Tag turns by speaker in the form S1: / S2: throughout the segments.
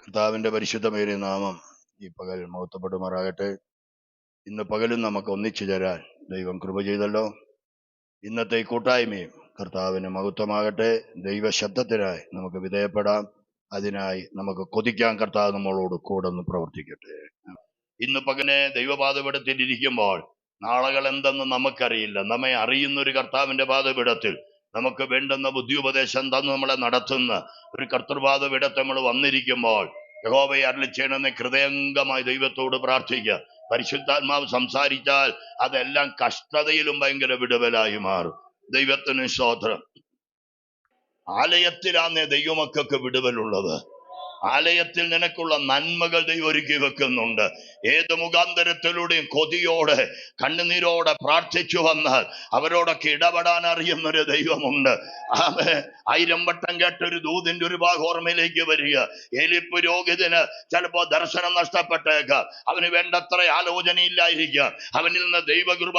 S1: കർത്താവിന്റെ പരിശുദ്ധമേറിയ നാമം ഈ പകൽ മഹത്വപ്പെടുമാറാകട്ടെ. ഇന്ന് പകലും നമുക്ക് ഒന്നിച്ചു ചേരാൻ ദൈവം കൃപ ചെയ്തല്ലോ. ഇന്നത്തെ ഈ കൂട്ടായ്മയും കർത്താവിന് മഹത്വമാകട്ടെ. ദൈവശബ്ദത്തിനായി നമുക്ക് വിധേയപ്പെടാം. അതിനായി നമുക്ക് കൊതിക്കാൻ കർത്താവ് നമ്മളോട് കൂടെ ഒന്ന് പ്രവർത്തിക്കട്ടെ. ഇന്ന് പകനെ ദൈവപാദപീഠത്തിലിരിക്കുമ്പോൾ നാളുകൾ എന്തെന്ന് നമുക്കറിയില്ല. നമ്മെ അറിയുന്ന ഒരു കർത്താവിന്റെ പാദപീഠത്തിൽ നമുക്ക് വേണ്ടുന്ന ബുദ്ധിയുപദേശം തന്ന് നമ്മളെ നടത്തുന്ന ഒരു കർത്തൃപാദപീഠത്തെ നമ്മൾ വന്നിരിക്കുമ്പോൾ യഹോവയെ അരുളിച്ചേണമെന്ന് ഹൃദയംഗമായി ദൈവത്തോട് പ്രാർത്ഥിക്കുക. പരിശുദ്ധാത്മാവ് സംസാരിച്ചാൽ അതെല്ലാം കഷ്ടതയിലും ഭയങ്കര വിടുതലായി മാറും. ദൈവത്തിന് സ്തോത്രം. ആലയത്തിലാന്നേ ദൈവമക്കൾക്ക് വിടുതലുള്ളത്. ആലയത്തിൽ നിനക്കുള്ള നന്മകൾ ദൈവം ഒരുക്കി വെക്കുന്നുണ്ട്. ഏത് മുഖാന്തരത്തിലൂടെയും കൊതിയോടെ കണ്ണുനീരോടെ പ്രാർത്ഥിച്ചു വന്നാൽ അവരോടൊക്കെ ഇടപെടാൻ അറിയുന്നൊരു ദൈവമുണ്ട്. ആമേൻ. 1000 വട്ടം കേട്ടൊരു ദൂതിന്റെ ഒരു ഭാഗം ഓർമ്മയിലേക്ക് വരിക. ഏലി പുരോഹിതന് ചിലപ്പോ ദർശനം നഷ്ടപ്പെട്ടേക്കാം. അവന് വേണ്ടത്ര ആലോചനയില്ലായിരിക്കാം. അവനിൽ നിന്ന് ദൈവകൃപ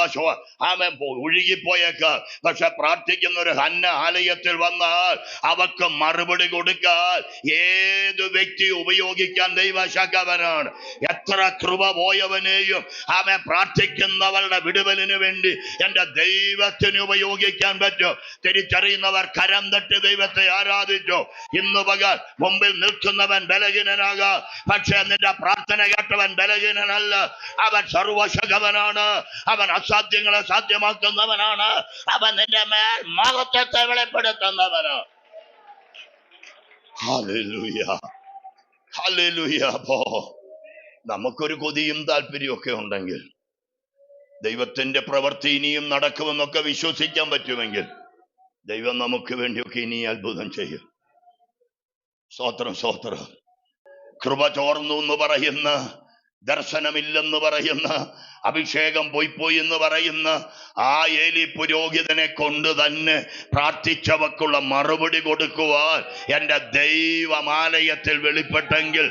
S1: ഒഴുകിപ്പോയേക്കാം. പക്ഷെ പ്രാർത്ഥിക്കുന്ന ഒരു ഹന്ന ആലയത്തിൽ വന്നാൽ അവർക്ക് മറുപടി കൊടുക്കാൻ ഏത് വ്യക്തി ഉപയോഗിക്കാൻ ദൈവശക്തനാണ്. എത്ര കൃപ പോയവനെയും ആമേൻ പ്രാർത്ഥിക്കുന്നവരുടെ വിടുതലിന് വേണ്ടി എന്റെ ദൈവത്തിന് ഉപയോഗിക്കാൻ പറ്റും. തിരിച്ചറിയുന്നവർ കരം തട്ടി ദൈവത്തെ ആരാധിച്ചു. ഇന്ന് പകൽ മുമ്പിൽ നിൽക്കുന്നവൻ ബലഹീനനാകാം, പക്ഷെ നിന്റെ പ്രാർത്ഥന കേട്ടവൻ ബലഹീനനല്ല. അവൻ സർവശക്തനാണ്. അവൻ അസാധ്യങ്ങളെ സാധ്യമാക്കുന്നവനാണ്. അവൻ നിന്റെ മേൽ മഹത്വത്തെ വെളിപ്പെടുത്തുന്നവനാണ്. Hallelujah, hallelujah. അപ്പോ നമുക്കൊരു കൊതിയും താല്പര്യമൊക്കെ ഉണ്ടെങ്കിൽ ദൈവത്തിന്റെ പ്രവൃത്തി ഇനിയും നടക്കുമെന്നൊക്കെ വിശ്വസിക്കാൻ പറ്റുമെങ്കിൽ ദൈവം നമുക്ക് വേണ്ടിയൊക്കെ ഇനി അത്ഭുതം ചെയ്യും. സ്തോത്രം, സ്തോത്രം. കൃപ ചോർന്നു എന്ന് പറയുന്ന, ദർശനമില്ലെന്ന് പറയുന്ന, അഭിഷേകം പോയി എന്ന് പറയുന്ന ആ ഏലി പുരോഹിതനെ കൊണ്ട് തന്നെ പ്രാർത്ഥിച്ചവക്കുള്ള മറുപടി കൊടുക്കുവാൻ എന്റെ ദൈവമാലയത്തിൽ വെളിപ്പെട്ടെങ്കിൽ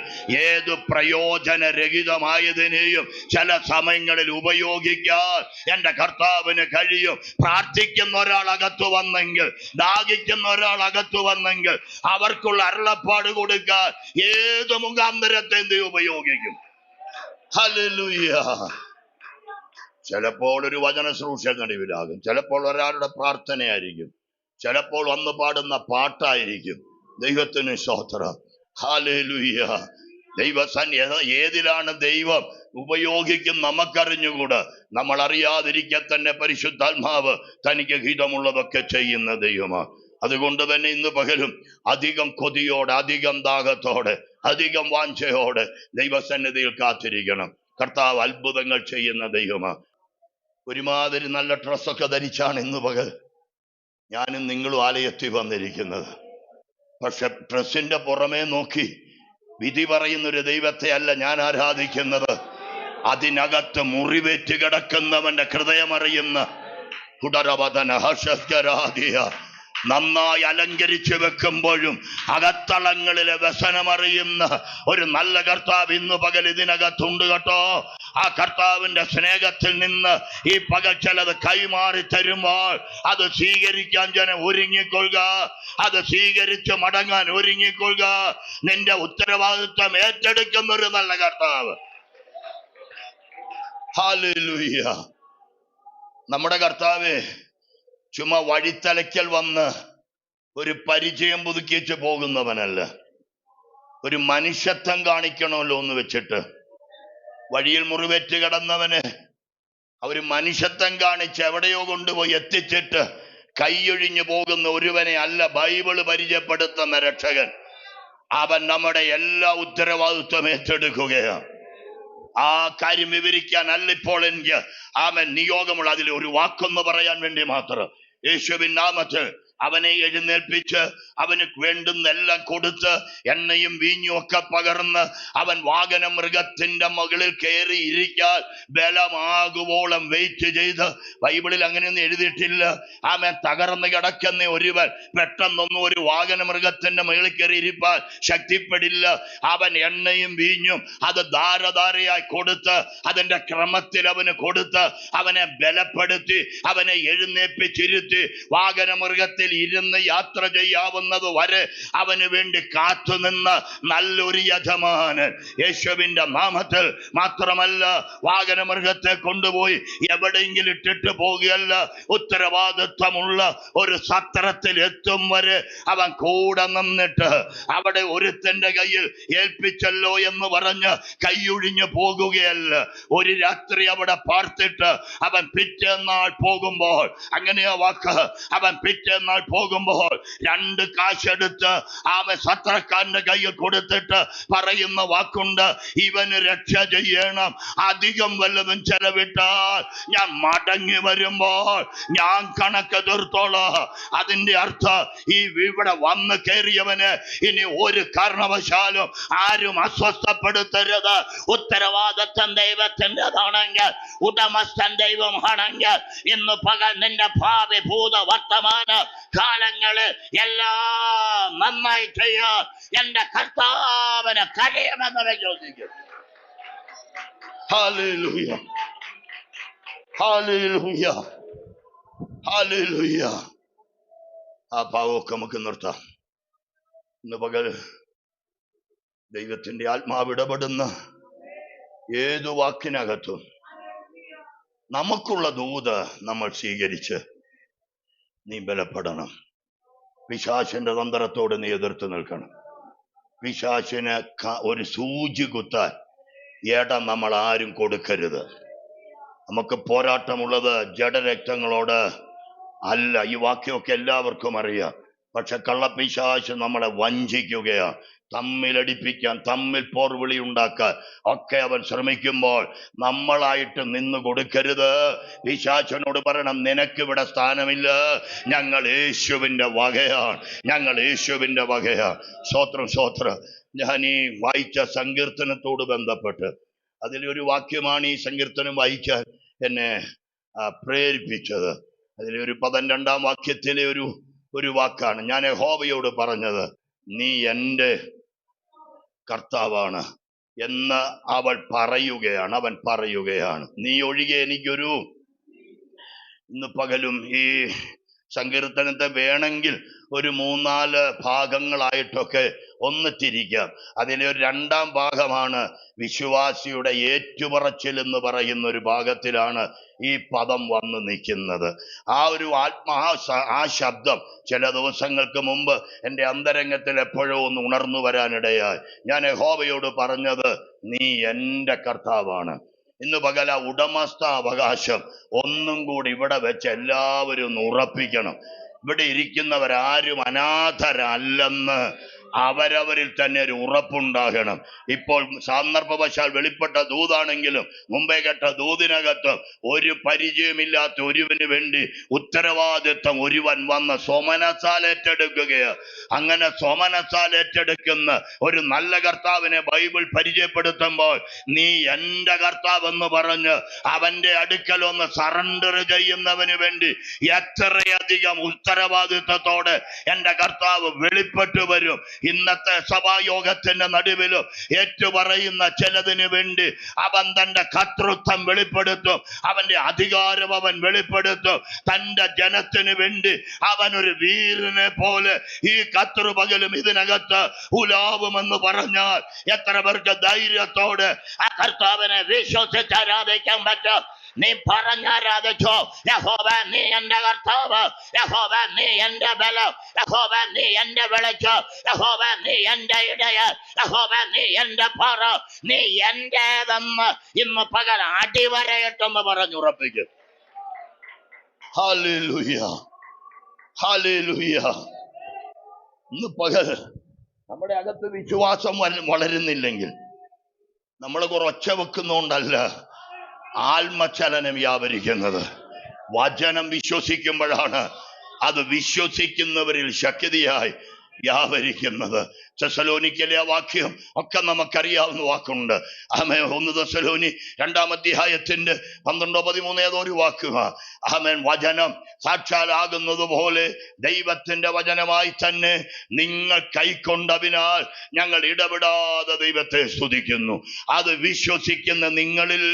S1: ഏത് പ്രയോജനരഹിതമായതിനെയും ചില സമയങ്ങളിൽ ഉപയോഗിക്കാൻ എന്റെ കർത്താവിന് കഴിയും. പ്രാർത്ഥിക്കുന്ന ഒരാൾ അകത്തു വന്നെങ്കിൽ, ദാഹിക്കുന്ന ഒരാൾ അകത്തു വന്നെങ്കിൽ അവർക്കുള്ള അരുളപ്പാട് കൊടുക്കാൻ ഏത് മുഖാന്തരത്തെ ഉപയോഗിക്കും. ഹല്ലേലൂയ. ചിലപ്പോൾ ഒരു വചന ശുശ്രൂഷ നടുവിലാകും, ചിലപ്പോൾ ഒരാളുടെ പ്രാർത്ഥനയായിരിക്കും, ചിലപ്പോൾ വന്ന് പാടുന്ന പാട്ടായിരിക്കും. ദൈവത്തിന് സ്തോത്രം. ഹല്ലേലൂയ. ദൈവസന്നിധി ഏതിലാണ് ദൈവം ഉപയോഗിക്കും നമുക്കറിഞ്ഞുകൂടാ. നമ്മൾ അറിയാതിരിക്കെ തന്നെ പരിശുദ്ധാത്മാവ് തനിക്ക് ഹിതമുള്ളതൊക്കെ ചെയ്യുന്ന ദൈവമാണ്. അതുകൊണ്ട് തന്നെ ഇന്ന് പകലും അധികം കൊതിയോടെ, അധികം ദാഹത്തോടെ, അധികം വാഞ്ചയോടെ ദൈവസന്നിധിയിൽ കാത്തിരിക്കണം. കർത്താവ് അത്ഭുതങ്ങൾ ചെയ്യുന്ന ദൈവമാണ്. ഒരുമാതിരി നല്ല ഡ്രസ്സൊക്കെ ധരിച്ചാണ് ഇന്ന് പകൽ ഞാനും നിങ്ങളും ആലയത്തിൽ വന്നിരിക്കുന്നത്. പക്ഷെ ഡ്രസ്സിന്റെ പുറമേ നോക്കി വിധി പറയുന്നൊരു ദൈവത്തെ അല്ല ഞാൻ ആരാധിക്കുന്നത്. അതിനകത്ത് മുറിവേറ്റ് കിടക്കുന്നവന്റെ ഹൃദയമറിയുന്ന നന്നായി അലങ്കരിച്ചു വെക്കുമ്പോഴും അകത്തളങ്ങളിലെ വ്യസനമറിയുന്ന ഒരു നല്ല കർത്താവ് ഇന്ന് പകൽ ഇതിനകത്തുണ്ട് കേട്ടോ. ആ കർത്താവിന്റെ സ്നേഹത്തിൽ നിന്ന് ഈ പകൽ ചിലത് കൈമാറി തരുമ്പോൾ അത് സ്വീകരിക്കാൻ ജനം ഒരുങ്ങിക്കൊള്ളുക. അത് സ്വീകരിച്ച് മടങ്ങാൻ ഒരുങ്ങിക്കൊള്ളുക. നിന്റെ ഉത്തരവാദിത്വം ഏറ്റെടുക്കുന്ന ഒരു നല്ല കർത്താവ്. ഹല്ലേലൂയ. നമ്മുടെ കർത്താവേ ചുമ്മാ വഴിത്തലയ്ക്കൽ വന്ന് ഒരു പരിചയം പുതുക്കിച്ച് പോകുന്നവനല്ല. ഒരു മനുഷ്യത്വം കാണിക്കണമല്ലോ എന്ന് വെച്ചിട്ട് വഴിയിൽ മുറിവേറ്റ് കിടന്നവന് ഒരു മനുഷ്യത്വം കാണിച്ച് എവിടെയോ കൊണ്ടുപോയി എത്തിച്ചിട്ട് കൈയൊഴിഞ്ഞു പോകുന്ന ഒരുവനെ അല്ല ബൈബിള് പരിചയപ്പെടുത്തുന്ന രക്ഷകൻ. അവൻ നമ്മുടെ എല്ലാ ഉത്തരവാദിത്വം ഏറ്റെടുക്കുകയാണ്. ആ കാര്യം വിവരിക്കാൻ അല്ല ഇപ്പോൾ എനിക്ക് നിയോഗമുള്ള അതിൽ ഒരു വാക്കൊന്ന് പറയാൻ വേണ്ടി മാത്രം. യേശുവിൻ നാമത്തിൽ അവനെ എഴുന്നേൽപ്പിച്ച് അവന് വേണ്ടുന്ന എല്ലാം കൊടുത്ത് എണ്ണയും വീഞ്ഞും ഒക്കെ പകർന്ന് അവൻ വാഹന മൃഗത്തിന്റെ മുകളിൽ കയറി ഇരിക്കാൻ ബലമാകുവോളം വെയിറ്റ് ചെയ്ത്. ബൈബിളിൽ അങ്ങനെയൊന്നും എഴുതിയിട്ടില്ല. അവൻ തകർന്ന് കിടക്കുന്ന ഒരുവൻ പെട്ടെന്നൊന്നും ഒരു വാഹന മൃഗത്തിന്റെ മുകളിൽ കയറി ഇരിപ്പാൻ ശക്തിപ്പെടില്ല. അവൻ എണ്ണയും വീഞ്ഞും അത് ധാരധാരയായി കൊടുത്ത് അതിന്റെ ക്രമത്തിൽ അവന് കൊടുത്ത് അവനെ ബലപ്പെടുത്തി അവനെ എഴുന്നേൽപ്പിച്ചിരുത്തി വാഹന മൃഗത്തെ വാഹനത്തിൽ ഇരുന്ന് യാത്ര ചെയ്യാവുന്നത് വരെ അവന് വേണ്ടി കാത്തുനിന്ന് നല്ലൊരു യജമാനൻ യേശുവിന്റെ നാമത്തിൽ. മാത്രമല്ല, വാഹനമൃഗത്തെ കൊണ്ടുപോയി എവിടെയെങ്കിലും ഇട്ടിട്ട് പോകുകയല്ല, ഉത്തരവാദിത്വമുള്ള ഒരു സത്രത്തിൽ എത്തും വരെ അവൻ കൂടെ നിന്നിട്ട് അവിടെ ഒരുത്തന്റെ കയ്യിൽ ഏൽപ്പിച്ചല്ലോ എന്ന് പറഞ്ഞ് കൈയൊഴിഞ്ഞു പോകുകയല്ല. ഒരു രാത്രി അവിടെ പാർത്തിട്ട് അവൻ പിറ്റേന്നാൾ പോകുമ്പോൾ, അങ്ങനെയാ വാക്ക്, അവൻ പിറ്റേന്നാൾ പോകുമ്പോൾ 2 കാശെടുത്ത് അവൻ സത്രക്കാരന്റെ കയ്യിൽ കൊടുത്തിട്ട് പറയുന്ന വാക്കുണ്ട്, ഇവന് രക്ഷ ചെയ്യണം, അധികം വല്ലതും ചെലവിട്ടാൽ ഞാൻ മടങ്ങി വരുമ്പോൾ ഞാൻ കണക്ക് തീർത്തോളാം. അതിന്റെ അർത്ഥം ഈ ഇവിടെ വന്ന് കയറിയവന് ഇനി ഒരു കാരണവശാലും ആരും അസ്വസ്ഥപ്പെടുത്തരുത്. ഉത്തരവാദിത്വം ദൈവത്തിൻ്റെതാണെങ്കിൽ, ഉടമസ്ഥൻ ദൈവമാണെങ്കിൽ, ഇന്ന് പകൽ നിന്റെ ഭാവി ഭൂത വർത്തമാന കാലങ്ങളിൽ എല്ലാം നന്നായി ചെയ്യാൻ എന്റെ കർത്താവിന് കഴിയുമെന്ന് വിശ്വസിക്കും. Hallelujah, hallelujah, hallelujah. ആ ഭാവമൊക്കെ നമുക്ക് നിർത്താം. ഇന്ന് പകൽ ദൈവത്തിന്റെ ആത്മാവ് ഇടപെടുന്ന ഏതു വാക്കിനകത്തും നമുക്കുള്ള ദൂത് നമ്മൾ സ്വീകരിച്ച് നീ ബലപ്പെടണം. പിശാചിന്റെ തന്ത്രത്തോട് നീ എതിർത്ത് നിൽക്കണം. പിശാചിന് ഒരു സൂചി കുത്താൻ ഇടം നമ്മൾ ആരും കൊടുക്കരുത്. നമുക്ക് പോരാട്ടമുള്ളത് ജഡരക്തങ്ങളോട് അല്ല. ഈ വാക്യമൊക്കെ എല്ലാവർക്കും അറിയാം. പക്ഷെ കള്ളപ്പിശാച് നമ്മളെ വഞ്ചിക്കുകയാണ്. തമ്മിലടിപ്പിക്കാൻ, തമ്മിൽ പോർവിളി ഉണ്ടാക്കാൻ ഒക്കെ അവൻ ശ്രമിക്കുമ്പോൾ നമ്മളായിട്ട് നിന്ന് കൊടുക്കരുത്. പിശാചിനോട് പറയണം, നിനക്കിവിടെ സ്ഥാനമില്ല, ഞങ്ങൾ യേശുവിൻ്റെ വകയാണ്, ഞങ്ങൾ യേശുവിൻ്റെ വകയാണ്. സ്തോത്രം, സ്തോത്രം. ഞാൻ ഈ വായിച്ച സങ്കീർത്തനത്തോട് ബന്ധപ്പെട്ട് അതിലൊരു വാക്യമാണ് ഈ സങ്കീർത്തനം വായിക്കാൻ എന്നെ പ്രേരിപ്പിച്ചത്. അതിലെ ഒരു 12-ാം വാക്യത്തിലെ ഒരു വാക്കാണ്. ഞാൻ യഹോവയോട് പറഞ്ഞത്, നീ എൻ്റെ കർത്താവാണ് എന്ന് അവൻ പറയുകയാണ്. നീ ഒഴികെ എനിക്കൊരു. ഇന്ന് പകലും ഈ സങ്കീർത്തനത്തെ വേണമെങ്കിൽ ഒരു 3-4 ഭാഗങ്ങളായിട്ടൊക്കെ ഒന്ന് തിരിക്കാം. അതിലെ ഒരു 2-ാം ഭാഗമാണ് വിശ്വാസിയുടെ ഏറ്റുപറച്ചിൽ എന്ന് പറയുന്ന ഒരു ഭാഗത്തിലാണ് ഈ പദം വന്ന് നിൽക്കുന്നത്. ആ ഒരു ആ ശബ്ദം ചില ദിവസങ്ങൾക്ക് മുമ്പ് എൻ്റെ അന്തരംഗത്തിൽ എപ്പോഴോ ഒന്ന് ഉണർന്നു വരാനിടയായി. ഞാൻ യഹോവയോട് പറഞ്ഞത്, നീ എൻ്റെ കർത്താവാണ്. ഇന്ന് പകല ഉടമസ്ഥാവകാശം ഒന്നും കൂടി ഇവിടെ വെച്ച് എല്ലാവരും ഒന്ന് ഉറപ്പിക്കണം. ഇവിടെ ഇരിക്കുന്നവരാരും അനാഥരല്ലെന്ന് അവരവരിൽ തന്നെ ഒരു ഉറപ്പുണ്ടാകണം. ഇപ്പോൾ സന്ദർഭവശാൽ വെളിപ്പെട്ട ദൂതാണെങ്കിലും മുമ്പേ കേട്ട ദൂതിനകത്ത് ഒരു പരിചയമില്ലാത്ത ഒരുവന് വേണ്ടി ഉത്തരവാദിത്വം ഒരുവൻ വന്ന് സ്വമനസാൽ ഏറ്റെടുക്കുകയാണ്. അങ്ങനെ സ്വമനസാൽ ഏറ്റെടുക്കുന്ന ഒരു നല്ല കർത്താവിനെ ബൈബിൾ പരിചയപ്പെടുത്തുമ്പോൾ, നീ എൻ്റെ കർത്താവ് എന്ന് പറഞ്ഞ് അവന്റെ അടുക്കൽ ഒന്ന് സറണ്ടർ ചെയ്യുന്നവന് വേണ്ടി എത്രയധികം ഉത്തരവാദിത്വത്തോടെ എൻ്റെ കർത്താവ് വെളിപ്പെട്ടു വരും. ഇന്നത്തെ സഭായോഗത്തിന്റെ നടുവിലും ഏറ്റുപറയുന്ന ചിലതിന് വേണ്ടി അവൻ തന്റെ കർത്തൃത്വം വെളിപ്പെടുത്തും, അവന്റെ അധികാരം അവൻ വെളിപ്പെടുത്തും. തന്റെ ജനത്തിന് വേണ്ടി അവൻ ഒരു വീരനെ പോലെ ഈ കർത്തൃപകലും ഇതിനകത്ത് ഉലാവുമെന്ന് പറഞ്ഞാൽ എത്ര പേർക്ക് ധൈര്യത്തോടെ ആ കർത്താവിനെ വിശ്വസിച്ച് ആരാധിക്കാൻ പറ്റും? നീ പറഞ്ഞാരാധിച്ചോ, യഹോവ നീ എൻ്റെ കർത്താവ്, യഹോവ നീ എൻ്റെ ബലം, യഹോവ നീ എൻ്റെ വെളിച്ചം, യഹോവ നീ എൻ്റെ ഇടയൻ, യഹോവ നീ എൻ്റെ പാറ, നീ എന്റേതെന്ന് ഇന്ന് പകൽ അടിവരയിട്ടെന്ന് പറഞ്ഞുറപ്പിക്കും. Hallelujah, hallelujah. ഇന്ന് പകൽ നമ്മുടെ അകത്ത് വിശ്വാസം വളരുന്നില്ലെങ്കിൽ, നമ്മൾ കുറച്ച് വെക്കുന്നോണ്ടല്ല ആത്മചലനം വ്യാപരിക്കുന്നത്. വചനം വിശ്വസിക്കുമ്പോഴാണ് അത് വിശ്വസിക്കുന്നവരിൽ ശക്തിയായി വ്യാപരിക്കുന്നത്. തെസ്സലോനിക്കയിലെ ആ വാക്യം ഒക്കെ നമുക്കറിയാവുന്ന വാക്കുണ്ട്. ആമേൻ. 1 തെസ്സലോനി 2-ാം അധ്യായത്തിന്റെ 12-13 ഏതൊരു വാക്കുക. ആമേൻ. വചനം സാക്ഷാലാകുന്നത് പോലെ ദൈവത്തിന്റെ വചനമായി തന്നെ നിങ്ങൾ കൈക്കൊണ്ടതിനാൽ ഞങ്ങൾ ഇടപെടാതെ ദൈവത്തെ സ്തുതിക്കുന്നു. അത് വിശ്വസിക്കുന്ന നിങ്ങളിൽ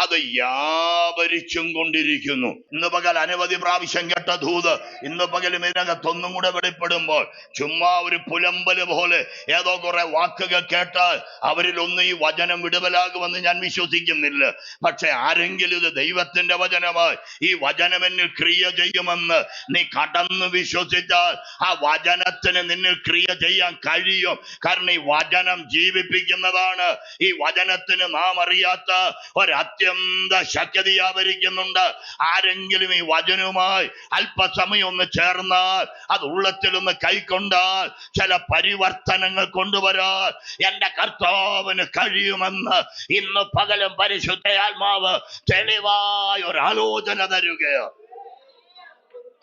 S1: അത് വ്യാപരിച്ചും കൊണ്ടിരിക്കുന്നു. ഇന്ന് പകൽ അനവധി പ്രാവശ്യം കേട്ട ദൂത് ഇന്ന് പകലും ഇതിനകത്തൊന്നും കൂടെ വെളിപ്പെടുമ്പോൾ ചുമ്മാ ഒരു പുലമ്പല് പോലെ ഏതോ കുറെ വാക്കുകൾ കേട്ടാൽ അവരിലൊന്നും ഈ വചനം വിടുതലാകുമെന്ന് ഞാൻ വിശ്വസിക്കുന്നില്ല. പക്ഷെ ആരെങ്കിലും ഇത് ദൈവത്തിന്റെ വചനമായി ഈ വചനം എന്നിൽ ക്രിയ ചെയ്യുമെന്ന് നീ കടന്ന് വിശ്വസിച്ചാൽ ആ വചനത്തിന് നിന്നിൽ ക്രിയ ചെയ്യാൻ കഴിയും. കാരണം ഈ വചനം ജീവിപ്പിക്കുന്നതാണ്. ഈ വചനത്തിന് നാം അറിയാത്ത ഒരത്യന്ത ശക്തി വ്യാപരിക്കുന്നുണ്ട്. ആരെങ്കിലും ഈ വചനവുമായി അല്പസമയം ഒന്ന് ചേർന്നാൽ അത് ഉള്ളത്തിലൊന്ന് കൈക്കൊണ്ടാൽ ചില പരിവർത്തനങ്ങൾ കൊണ്ടുവരാൻ എന്റെ കർത്താവിന് കഴിയുമെന്ന് ഇന്ന് പകലും പരിശുദ്ധയാത്മാവ് തെളിവായ ഒരു ആലോചന തരുകയാണ്.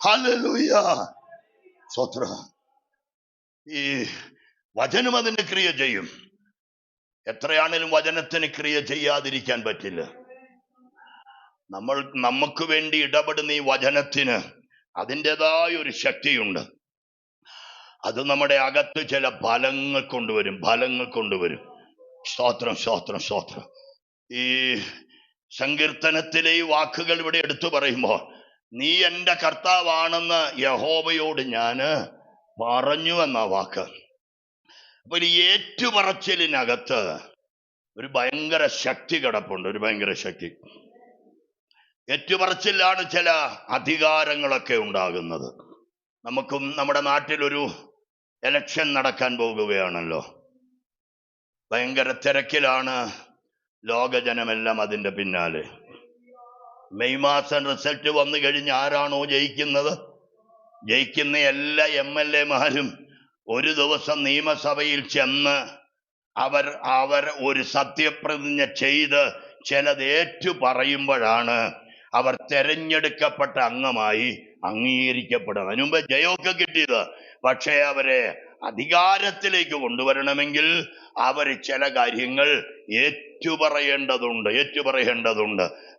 S1: ഹല്ലേലൂയ. സ്തോത്രം. ഈ വചനം അതിന് ക്രിയ ചെയ്യും. എത്രയാണേലും വചനത്തിന് ക്രിയ ചെയ്യാതിരിക്കാൻ പറ്റില്ല. നമുക്ക് വേണ്ടി ഇടപെടുന്ന ഈ വചനത്തിന് അതിൻ്റെതായ ഒരു ശക്തിയുണ്ട്. അത് നമ്മുടെ അകത്ത് ചില ഫലങ്ങൾ കൊണ്ടുവരും. സ്തോത്രം, സ്തോത്രം, സ്തോത്രം. ഈ സങ്കീർത്തനത്തിലെ ഈ വാക്കുകൾ ഇവിടെ എടുത്തു പറയുമ്പോൾ നീ എൻ്റെ കർത്താവാണെന്ന് യഹോവയോട് ഞാന് പറഞ്ഞു എന്ന വാക്ക്. അപ്പൊ ഈ ഏറ്റുപറച്ചിലിനകത്ത് ഒരു ഭയങ്കര ശക്തി കിടപ്പുണ്ട്. ഒരു ഭയങ്കര ശക്തി. ഏറ്റുപറച്ചിലാണ് ചില അധികാരങ്ങളൊക്കെ ഉണ്ടാകുന്നത്. നമുക്കും നമ്മുടെ നാട്ടിലൊരു എലക്ഷൻ നടക്കാൻ പോകുകയാണല്ലോ. ഭയങ്കര തിരക്കിലാണ് ലോകജനമെല്ലാം അതിൻ്റെ പിന്നാലെ. മെയ് മാസം റിസൾട്ട് വന്നു കഴിഞ്ഞ് ആരാണോ ജയിക്കുന്ന എല്ലാ MLA-മാരും ഒരു ദിവസം നിയമസഭയിൽ ചെന്ന് അവർ ഒരു സത്യപ്രതിജ്ഞ ചെയ്ത് ചിലത് ഏറ്റു പറയുമ്പോഴാണ് അവർ തെരഞ്ഞെടുക്കപ്പെട്ട അംഗമായി അംഗീകരിക്കപ്പെടുന്നത്. അതിനു മുമ്പ് ജയമൊക്കെ കിട്ടിയത്. പക്ഷേ അവരെ അധികാരത്തിലേക്ക് കൊണ്ടുവരണമെങ്കിൽ അവർ ചില കാര്യങ്ങൾ ഏറ്റുപറയേണ്ടതുണ്ട്.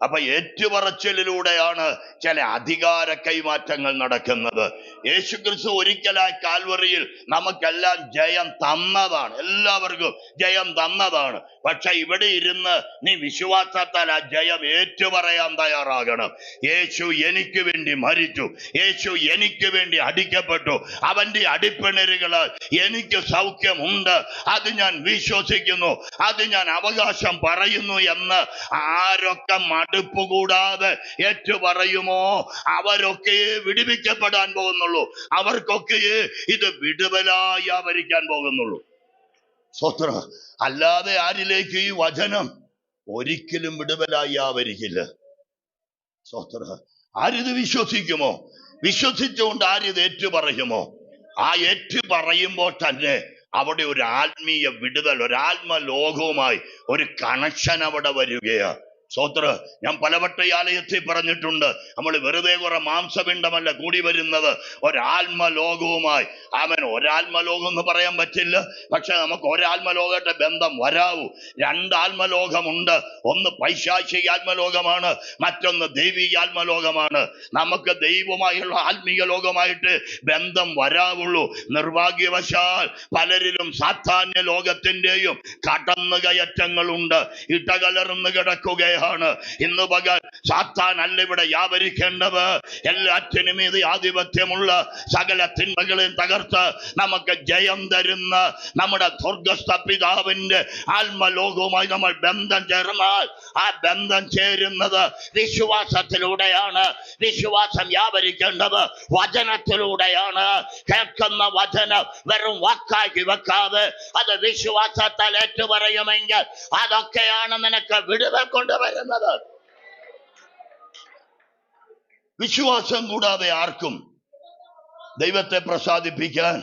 S1: അപ്പൊ ഏറ്റുപറച്ചിലൂടെയാണ് ചില അധികാര കൈമാറ്റങ്ങൾ നടക്കുന്നത്. യേശുക്രിസ്തു ഒരിക്കലായി കാൽവറിയിൽ നമുക്കെല്ലാം ജയം തന്നതാണ്. എല്ലാവർക്കും ജയം തന്നതാണ്. പക്ഷെ ഇവിടെ ഇരുന്ന് നീ വിശ്വാസത്താൽ ആ ജയം ഏറ്റുപറയാൻ തയ്യാറാകണം. യേശു എനിക്ക് വേണ്ടി മരിച്ചു, യേശു എനിക്ക് വേണ്ടി അടിക്കപ്പെട്ടു, അവന്റെ അടിപ്പിണരുകളാൽ എനിക്ക് സൗഖ്യമുണ്ട്, അത് ഞാൻ വിശ്വസിക്കുന്നു, അത് ഞാൻ അവകാശം പറയുന്നു എന്ന് ആരൊക്കെ മടുപ്പ് കൂടാതെ ഏറ്റു പറയുമോ അവരൊക്കെ വിടുവിക്കപ്പെടാൻ പോകുന്നുള്ളൂ. അവർക്കൊക്കെ ഇത് വിടുതലായി ആവരിക്കാൻ പോകുന്നുള്ളൂ. സ്തോത്രം. അല്ലാതെ ആരിലേക്ക് ഈ വചനം ഒരിക്കലും വിടുതലായി ആവരിക്കില്ല. സ്തോത്രം. ആരിത് വിശ്വസിക്കുമോ? വിശ്വസിച്ചുകൊണ്ട് ആരിത് ഏറ്റുപറയുമോ? ആ ഏറ്റു പറയുമ്പോൾ തന്നെ അവിടെ ഒരു ആത്മീയ വിടുതൽ, ഒരു ആത്മലോകവുമായി ഒരു കണക്ഷൻ അവിടെ വരികയാണ്. സ്തോത്ര. ഞാൻ പലവട്ടം ഈ ആലയത്തിൽ പറഞ്ഞിട്ടുണ്ട്, നമ്മൾ വെറുതെ കുറെ മാംസപിണ്ഡമല്ല കൂടി വരുന്നത്, ഒരാത്മലോകവുമായി. ആമേൻ. ഒരാത്മലോകം എന്ന് പറയാൻ പറ്റില്ല, പക്ഷെ നമുക്ക് ഒരാത്മലോകത്തെ ബന്ധം വരാവൂ. രണ്ടാത്മലോകമുണ്ട്. ഒന്ന് പൈശാചിക ആത്മലോകമാണ്, മറ്റൊന്ന് ദൈവിക ആത്മലോകമാണ്. നമുക്ക് ദൈവമായുള്ള ആത്മീയ ലോകമായിട്ട് ബന്ധം വരാവുള്ളൂ. നിർഭാഗ്യവശാൽ പലരിലും സാത്താന്യ ലോകത്തിന്റെയും കടന്നുകയറ്റങ്ങളുണ്ട്, ഇടകലർന്ന് കിടക്കുകയാണ്. ഇന്ന് പകൽ സാത്താൻ അല്ല ഇവിടെ വ്യാപരിക്കേണ്ടത്. എല്ലാറ്റിനും ഇത് ആധിപത്യമുള്ള സകല തിന്മകളെയും തകർത്ത് നമുക്ക് ജയം തരുന്ന നമ്മുടെ സ്വർഗ്ഗസ്ഥ പിതാവിന്റെ ആത്മലോകവുമായി നമ്മൾ ബന്ധം ചേർന്നാൽ ആ ബന്ധം ചേരുന്നത് വിശ്വാസത്തിലൂടെയാണ്. വിശ്വാസം വ്യാപരിക്കേണ്ടത് വചനത്തിലൂടെയാണ്. കേൾക്കുന്ന വചനം വെറും വാക്കാക്കി വെക്കാതെ അത് വിശ്വാസത്താൽ ഏറ്റുപറയുമെങ്കിൽ അതൊക്കെയാണ് നിനക്ക് വിടുതൽ കൊണ്ടുവരുന്നത്. വിശ്വാസം കൂടാതെ ആർക്കും ദൈവത്തെ പ്രസാദിപ്പിക്കാൻ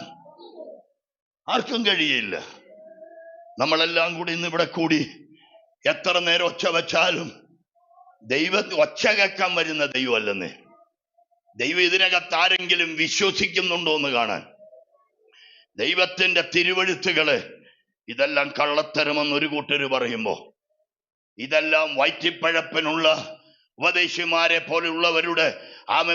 S1: ആർക്കും കഴിയില്ല. നമ്മളെല്ലാം കൂടി ഇന്ന് ഇവിടെ കൂടി എത്ര നേരം ഒച്ച വെച്ചാലും ഒച്ച കേൾക്കാൻ വരുന്ന ദൈവമല്ലെന്നേ. ദൈവം ഇതിനകത്ത് ആരെങ്കിലും വിശ്വസിക്കുന്നുണ്ടോ എന്ന് കാണാൻ. ദൈവത്തിന്റെ തിരുവഴുത്തുകള് ഇതെല്ലാം കള്ളത്തരമെന്ന് ഒരു കൂട്ടര് പറയുമ്പോ, ഇതെല്ലാം വയറ്റിപ്പഴപ്പനുള്ള ഉപദേശിമാരെ പോലെയുള്ളവരുടെ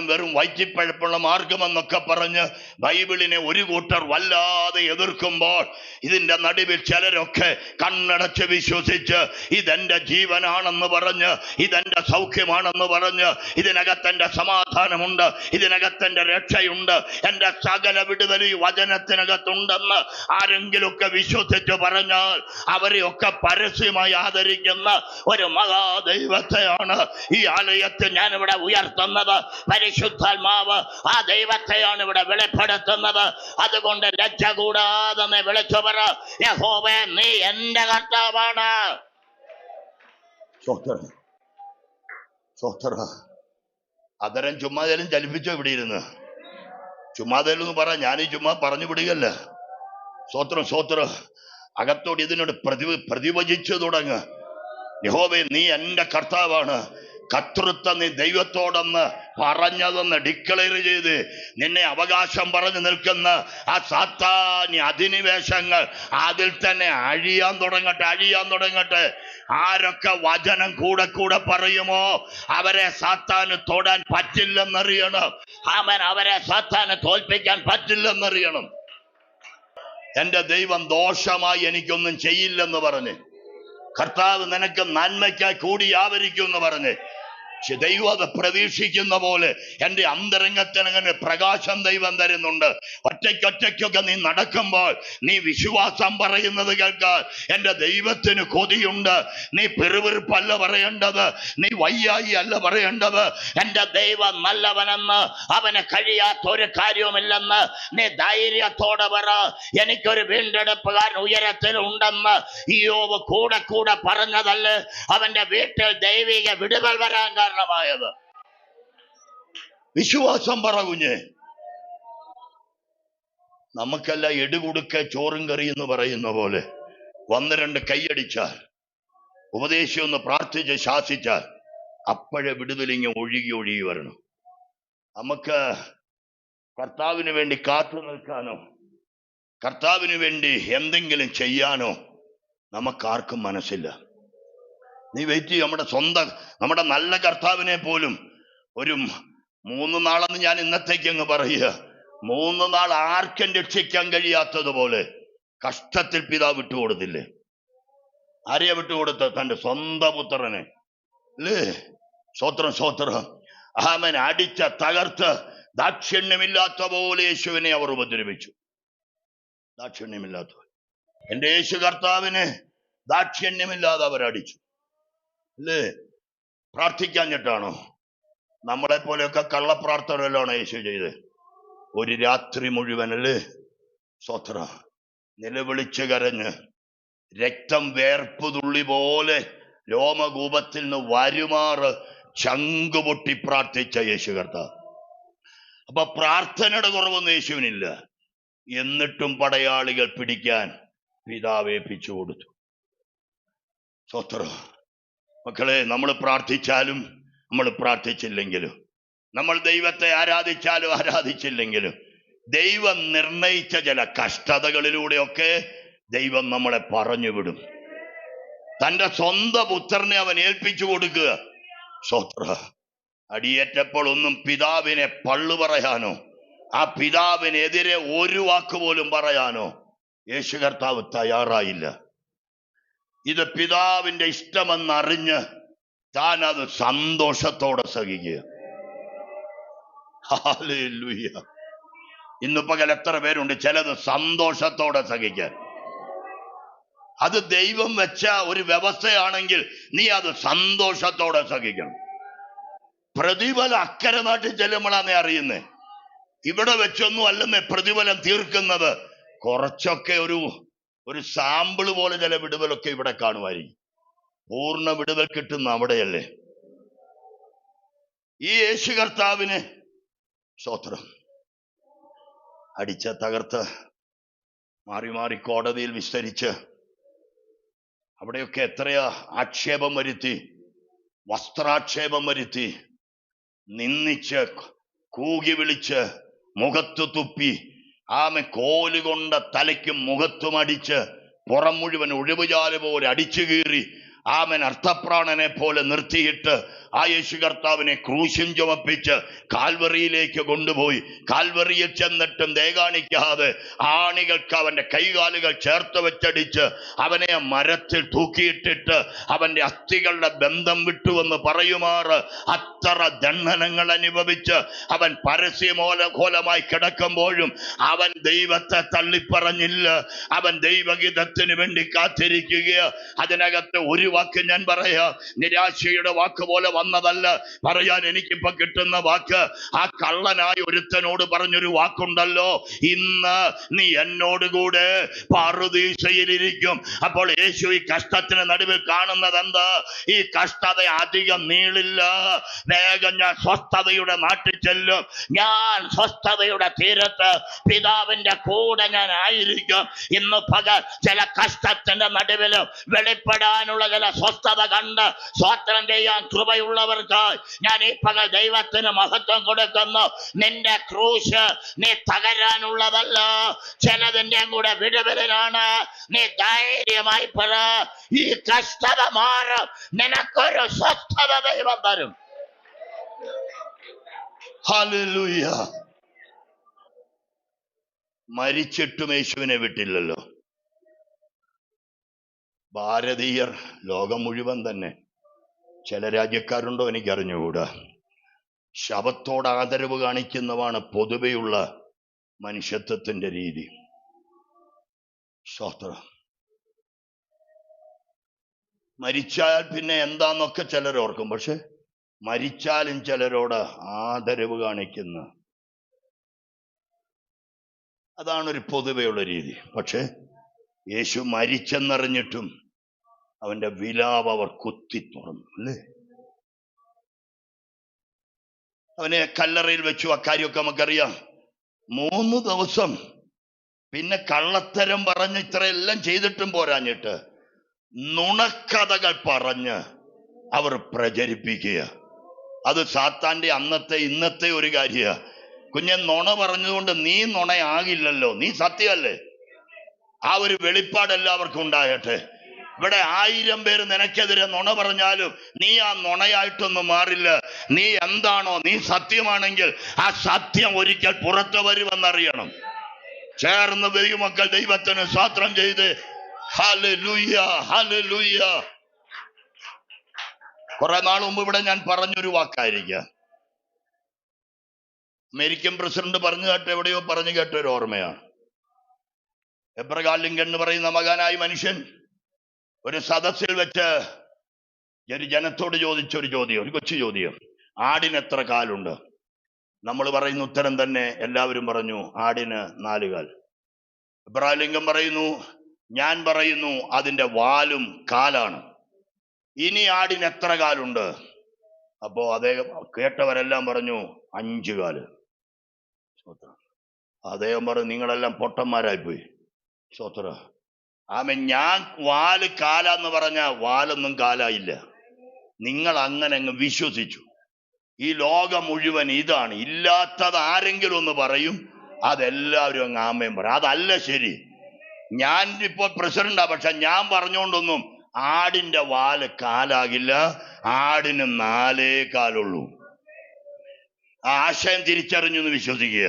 S1: വെറും വയറ്റിപ്പഴപ്പുള്ള മാർഗമെന്നൊക്കെ പറഞ്ഞ് ബൈബിളിനെ ഒരു കൂട്ടർ വല്ലാതെ എതിർക്കുമ്പോൾ, ഇതിന്റെ നടുവിൽ ചിലരൊക്കെ കണ്ണടച്ച് വിശ്വസിച്ച് ഇതെന്റെ ജീവനാണെന്ന് പറഞ്ഞ്, ഇതെന്റെ സൗഖ്യമാണെന്ന് പറഞ്ഞ്, ഇതിനകത്തെന്റെ സമാധാനമുണ്ട്, ഇതിനകത്തെന്റെ രക്ഷയുണ്ട്, എന്റെ സകല വിടുതൽ ഈ വചനത്തിനകത്തുണ്ടെന്ന് ആരെങ്കിലുമൊക്കെ വിശ്വസിച്ച് പറഞ്ഞാൽ അവരെയൊക്കെ പരസ്യമായി ആദരിക്കുന്ന ഒരു മഹാദൈവത്തെയാണ് ഈ ആലയത്തിൽ ഞാൻ ഇവിടെ ഉയർത്തുന്നത്. പരിശുദ്ധാത്മാവ് ആ ദൈവത്തെയാണ് ഇവിടെ വെളിപ്പെടുത്തുന്നത്. അതുകൊണ്ട് ലജ്ജ കൂടാതെ നീ വിളിച്ചു പറ, യഹോവേ നീ എന്റെ കർത്താവാണ്. അതരം ചുമ്മാതേലും ചലിപ്പിച്ചോ ഇവിടെ ഇരുന്ന്? ചുമ്മാതേലും പറ, ഞാനീ ചുമ്മാ പറഞ്ഞു വിടുകയല്ല. സ്വോത്രം അകത്തോട് ഇതിനോട് പ്രതിവചിച്ചു തുടങ്ങ്. യഹോവേ നീ എന്റെ കർത്താവാണ്. കർത്തൃത്വം നീ ദൈവത്തോടൊന്ന് പറഞ്ഞതെന്ന് ഡിക്ലെയർ ചെയ്ത് നിന്നെ അവകാശം പറഞ്ഞു നിൽക്കുന്ന ആ സാത്താന്യ അധിനിവേശങ്ങൾ അതിൽ തന്നെ അഴിയാൻ തുടങ്ങട്ടെ. ആരൊക്കെ വചനം കൂടെ പറയുമോ അവരെ സാത്താന് തൊടാൻ പറ്റില്ലെന്നറിയണം. അവരെ സാത്താന് തോൽപ്പിക്കാൻ പറ്റില്ലെന്നറിയണം. എന്റെ ദൈവം ദോഷമായി എനിക്കൊന്നും ചെയ്യില്ലെന്ന് പറഞ്ഞ്, കർത്താവ് നിനക്ക് നന്മയ്ക്കായി കൂടി ആവരിക്കും എന്ന് പറഞ്ഞ് ദൈവം അത് പ്രതീക്ഷിക്കുന്ന പോലെ എന്റെ അന്തരംഗത്തിനങ്ങനെ പ്രകാശം ദൈവം തരുന്നുണ്ട്. ഒറ്റയ്ക്കൊക്കെ നീ നടക്കുമ്പോൾ നീ വിശ്വാസം പറയുന്നത് കേൾക്കാൻ എന്റെ ദൈവത്തിന് കൊതിയുണ്ട്. നീ പെറുവിറുപ്പല്ല പറയേണ്ടത്, നീ വയ്യായി അല്ല പറയേണ്ടത്. എന്റെ ദൈവം നല്ലവനെന്ന്, അവന് കഴിയാത്തൊരു കാര്യവുമില്ലെന്ന് നീ ധൈര്യത്തോടെ പറ. എനിക്കൊരു വീണ്ടെടുപ്പുകാരൻ ഉയരത്തിൽ ഉണ്ടെന്ന് ഇയ്യോബ് കൂടെ പറഞ്ഞതല്ലേ അവന്റെ വീട്ടിൽ ദൈവിക വിടുതൽ വരാൻ കാരണമായത്? വിശ്വാസം പറ കുഞ്ഞ്. നമുക്കല്ല എടുകുടുക്ക ചോറും കറി എന്ന് പറയുന്ന പോലെ 1-2 കൈയടിച്ചാൽ, ഉപദേശം ഒന്ന് പ്രാർത്ഥിച്ച് ശാസിച്ചാൽ അപ്പോഴേ വിടുതലിങ്ങ് ഒഴുകി വരണം. നമുക്ക് കർത്താവിന് വേണ്ടി കാത്തു നിൽക്കാനോ കർത്താവിന് വേണ്ടി എന്തെങ്കിലും ചെയ്യാനോ നമുക്കാർക്കും മനസ്സില്ല. നീ വെയിറ്റ് ചെയ്യും. നമ്മുടെ നല്ല കർത്താവിനെ പോലും ഒരു 3 നാളെന്ന് ഞാൻ ഇന്നത്തേക്ക് അങ്ങ് പറയുക, 3 നാൾ ആർക്കും രക്ഷിക്കാൻ കഴിയാത്തതുപോലെ കഷ്ടത്തിൽ പിതാവ് വിട്ടുകൊടുത്തില്ലേ? ആരെയാ വിട്ടുകൊടുത്ത? തന്റെ സ്വന്തം പുത്രനെ അല്ലേ? സ്വോത്രം. ആമൻ അടിച്ച തകർത്ത് ദാക്ഷിണ്യമില്ലാത്ത പോലെ യേശുവിനെ അവർ ഉപദ്രവിച്ചു. ദാക്ഷിണ്യമില്ലാത്ത എന്റെ യേശു കർത്താവിനെ ദാക്ഷിണ്യമില്ലാതെ അവരടിച്ചു അല്ലേ? പ്രാർത്ഥിക്കാഞ്ഞിട്ടാണോ? നമ്മളെ പോലെയൊക്കെ കള്ളപ്രാർത്ഥനയിലാണ് യേശു ചെയ്ത്. ഒരു രാത്രി മുഴുവൻ അല്ലേ സ്വോത്ര നിലവിളിച്ച് കരഞ്ഞ് രക്തം വേർപ്പുതുള്ളി പോലെ രോമകൂപത്തിൽ നിന്ന് വരുമാറ് ചങ്കുപൊട്ടി പ്രാർത്ഥിച്ച യേശു കർത്താവ്. അപ്പൊ പ്രാർത്ഥനയുടെ കുറവൊന്നും യേശുവിനില്ല. എന്നിട്ടും പടയാളികൾ പിടിക്കാൻ പിതാവ് ഏൽപ്പിച്ചു കൊടുത്തു. സ്വോത്ര മക്കളെ, നമ്മൾ പ്രാർത്ഥിച്ചാലും നമ്മൾ പ്രാർത്ഥിച്ചില്ലെങ്കിലും, നമ്മൾ ദൈവത്തെ ആരാധിച്ചാലും ആരാധിച്ചില്ലെങ്കിലും, ദൈവം നിർണയിച്ച ചില കഷ്ടതകളിലൂടെയൊക്കെ ദൈവം നമ്മളെ പറഞ്ഞു വിടും. തന്റെ സ്വന്തം പുത്രനെ അവൻ ഏൽപ്പിച്ചു കൊടുക്കുക. സ്വോത്ര അടിയേറ്റപ്പോൾ ഒന്നും പിതാവിനെ പള്ളു പറയാനോ ആ പിതാവിനെതിരെ ഒരു വാക്കുപോലും പറയാനോ യേശു കർത്താവ് തയ്യാറായില്ല. ഇത് പിതാവിന്റെ ഇഷ്ടമെന്നറിഞ്ഞ് താൻ അത് സന്തോഷത്തോടെ സഹിക്കുക. ഹല്ലേലൂയ. ഇന്ന് പകൽ എത്ര പേരുണ്ട് ചിലത് സന്തോഷത്തോടെ സഹിക്കാൻ? അത് ദൈവം വെച്ച ഒരു വ്യവസ്ഥയാണെങ്കിൽ നീ അത് സന്തോഷത്തോടെ സഹിക്കണം. പ്രതിഫലം അക്കരെ നാട്ടിൽ ചെല്ലുമ്പോഴാണ് അറിയുന്നേ. ഇവിടെ വെച്ചൊന്നും അല്ലെന്നേ പ്രതിഫലം തീർക്കുന്നത്. കുറച്ചൊക്കെ ഒരു സാമ്പിള് പോലെ ചില വിടുതലൊക്കെ ഇവിടെ കാണുമായിരിക്കും. പൂർണ്ണ വിടുതൽ കിട്ടുന്ന അവിടെയല്ലേ. ഈ യേശു കർത്താവിന് സ്തോത്രം അടിച്ച തകർത്ത് മാറി കോടതിയിൽ വിസ്തരിച്ച് അവിടെയൊക്കെ എത്രയാ ആക്ഷേപം വരുത്തി, വസ്ത്രാക്ഷേപം വരുത്തി, നിന്ദിച്ച് കൂകി വിളിച്ച് മുഖത്ത് തുപ്പി ആമൻ കോലുകൊണ്ട് തലയ്ക്കും മുഖത്തും അടിച്ച് പുറം മുഴുവൻ ഒഴിവുചാല് പോലെ അടിച്ചു കീറി ആമൻ അർത്ഥപ്രാണനെ പോലെ നിർത്തിയിട്ട് ആ യേശു കർത്താവിനെ ക്രൂശും ചുമപ്പിച്ച് കാൽവറിയിലേക്ക് കൊണ്ടുപോയി. കാൽവറിയിൽ ചെന്നിട്ടും ദയ കാണിക്കാതെ ആണികൾക്ക് അവന്റെ കൈകാലുകൾ ചേർത്ത് വെച്ചടിച്ച് അവനെ മരത്തിൽ തൂക്കിയിട്ടിട്ട് അവന്റെ അസ്ഥികളുടെ ബന്ധം വിട്ടുവെന്ന് പറയുമാറ് അത്ര ദണ്ഡനങ്ങൾ അനുഭവിച്ച് അവൻ പരസ്യമോലഘോലമായി കിടക്കുമ്പോഴും അവൻ ദൈവത്തെ തള്ളിപ്പറഞ്ഞില്ല. അവൻ ദൈവഗീതത്തിന് വേണ്ടി കാത്തിരിക്കുക. അതിനകത്ത് ഒരു വാക്ക് ഞാൻ പറയാ, നിരാശയുടെ വാക്ക് പോലെ വന്നതല്ല പറയാൻ എനിക്കിപ്പോ കിട്ടുന്ന വാക്ക്. ആ കള്ളനായ ഒരുത്തനോട് പറഞ്ഞൊരു വാക്കുണ്ടല്ലോ, ഇന്ന് നീ എന്നോടുകൂടെ പറുദീസയിലിരിക്കും. അപ്പോൾ യേശു ഈ കഷ്ടത്തിന് നടുവിൽ കാണുന്നത് എന്താ? ഈ കഷ്ടത അധികം നീളില്ല, വേഗം ഞാൻ സ്വസ്ഥതയുടെ നാട്ടിൽ ചെല്ലും, ഞാൻ സ്വസ്ഥതയുടെ തീരത്ത് പിതാവിന്റെ കൂടെ ഞാൻ ആയിരിക്കും. ഇന്ന് പകൽ ചില കഷ്ടത്തിന്റെ നടുവിലും വെളിപ്പെടാനുള്ള ചില സ്വസ്ഥത കണ്ട് സ്തോത്രം ചെയ്യാൻ കൃപയുള്ളവർക്കായി ഞാൻ ഈ പകൽ ദൈവത്തിന് മഹത്വം കൊടുക്കുന്നു. നിന്റെ ക്രൂശ് നീ തകരാനുള്ളതല്ല, ചിലതിന്റെ കൂടെ വിടുതലിനാണ്. നീ ധൈര്യമായി പറ, ഈ കഷ്ടത മാറും, നിനക്കൊരു സ്വസ്ഥത ദൈവം തരും. ഹല്ലേലൂയ. മരിച്ചിട്ടും യേശുവിനെ വിട്ടില്ലല്ലോ. ഭാരതീയർ, ലോകം മുഴുവൻ തന്നെ, ചില രാജ്യക്കാരുണ്ടോ എനിക്കറിഞ്ഞുകൂടാ, ശവത്തോട് ആദരവ് കാണിക്കുന്നതാണ് പൊതുവെയുള്ള മനുഷ്യത്വത്തിന്റെ രീതി. സ്തോത്രം. മരിച്ചാൽ പിന്നെ എന്താന്നൊക്കെ ചിലർ ഓർക്കും, പക്ഷെ മരിച്ചാലും ചിലരോട് ആദരവ് കാണിക്കുന്ന അതാണൊരു പൊതുവെയുള്ള രീതി. പക്ഷെ യേശു മരിച്ചെന്നറിഞ്ഞിട്ടും അവന്റെ വിലാപം അവർ കുത്തി തുറന്നു അല്ലേ. അവനെ കല്ലറയിൽ വെച്ചു. അക്കാര്യമൊക്കെ നമുക്കറിയാം. 3 ദിവസം പിന്നെ കള്ളത്തരം പറഞ്ഞ് ഇത്രയെല്ലാം ചെയ്തിട്ടും പോരാഞ്ഞിട്ട് നുണക്കഥകൾ പറഞ്ഞ് അവർ പ്രചരിപ്പിക്കുക. അത് സാത്താന്റെ അന്നത്തെ ഇന്നത്തെ ഒരു കാര്യ. കുഞ്ഞെ, നുണ പറഞ്ഞതുകൊണ്ട് നീ നുണയാകില്ലല്ലോ, നീ സത്യമല്ലേ. ആ ഒരു വെളിപ്പാട് എല്ലാവർക്കും ഉണ്ടാകട്ടെ. ഇവിടെ 1000 പേര് നിനക്കെതിരെ നുണ പറഞ്ഞാലും നീ ആ നുണയായിട്ടൊന്നും മാറില്ല. നീ എന്താണോ, നീ സത്യമാണെങ്കിൽ ആ സത്യം ഒരിക്കൽ പുറത്തു വരുമെന്നറിയണം. ചേർന്ന് ദൈവമക്കൾ ദൈവത്തിന് സ്തോത്രം ചെയ്ത് ഹല്ലേലൂയ, ഹല്ലേലൂയ. കുറെ നാൾ മുമ്പ് ഇവിടെ ഞാൻ പറഞ്ഞൊരു വാക്കായിരിക്കാം. അമേരിക്കൻ പ്രസിഡന്റ് പറഞ്ഞു കേട്ട, എവിടെയോ പറഞ്ഞു കേട്ട ഒരു ഓർമ്മയാണ്. എബ്രഹാം ലിങ്കൺ എന്ന് പറയുന്ന മകാനായ മനുഷ്യൻ ഒരു സദസ്സിൽ വെച്ച് ഒരു ജനത്തോട് ചോദിച്ചൊരു ചോദ്യം, ഒരു കൊച്ചു ചോദ്യം: ആടിന് എത്ര കാലുണ്ട്? നമ്മൾ പറയുന്ന ഉത്തരം തന്നെ എല്ലാവരും പറഞ്ഞു, ആടിന് 4 കാൽ. എബ്രഹാം ലിങ്കൺ പറയുന്നു, ഞാൻ പറയുന്നു അതിന്റെ വാലും കാലാണ്. ഇനി ആടിന് എത്ര കാലുണ്ട്? അപ്പോ അദ്ദേഹം കേട്ടവരെല്ലാം പറഞ്ഞു 5 കാല്. അദ്ദേഹം പറഞ്ഞു, നിങ്ങളെല്ലാം പൊട്ടന്മാരായിപ്പോയി. സ്വത്ര ഞാൻ വാല് കാലാന്ന് പറഞ്ഞ വാലൊന്നും കാലായില്ല. നിങ്ങൾ അങ്ങനെ അങ്ങ് വിശ്വസിച്ചു. ഈ ലോകം മുഴുവൻ ഇതാണ്. ഇല്ലാത്തത് ആരെങ്കിലും ഒന്ന് പറയും, അതെല്ലാവരും അങ്ങ് ആമയും പറയും. അതല്ല ശരി. ഞാൻ ഇപ്പൊ പ്രസിഡന്റാ, പക്ഷെ ഞാൻ പറഞ്ഞുകൊണ്ടൊന്നും ആടിന്റെ വാല് കാലാകില്ല. ആടിന് 4 കാലുള്ളൂ. ആശയം തിരിച്ചറിഞ്ഞു എന്ന് വിശ്വസിക്കുക.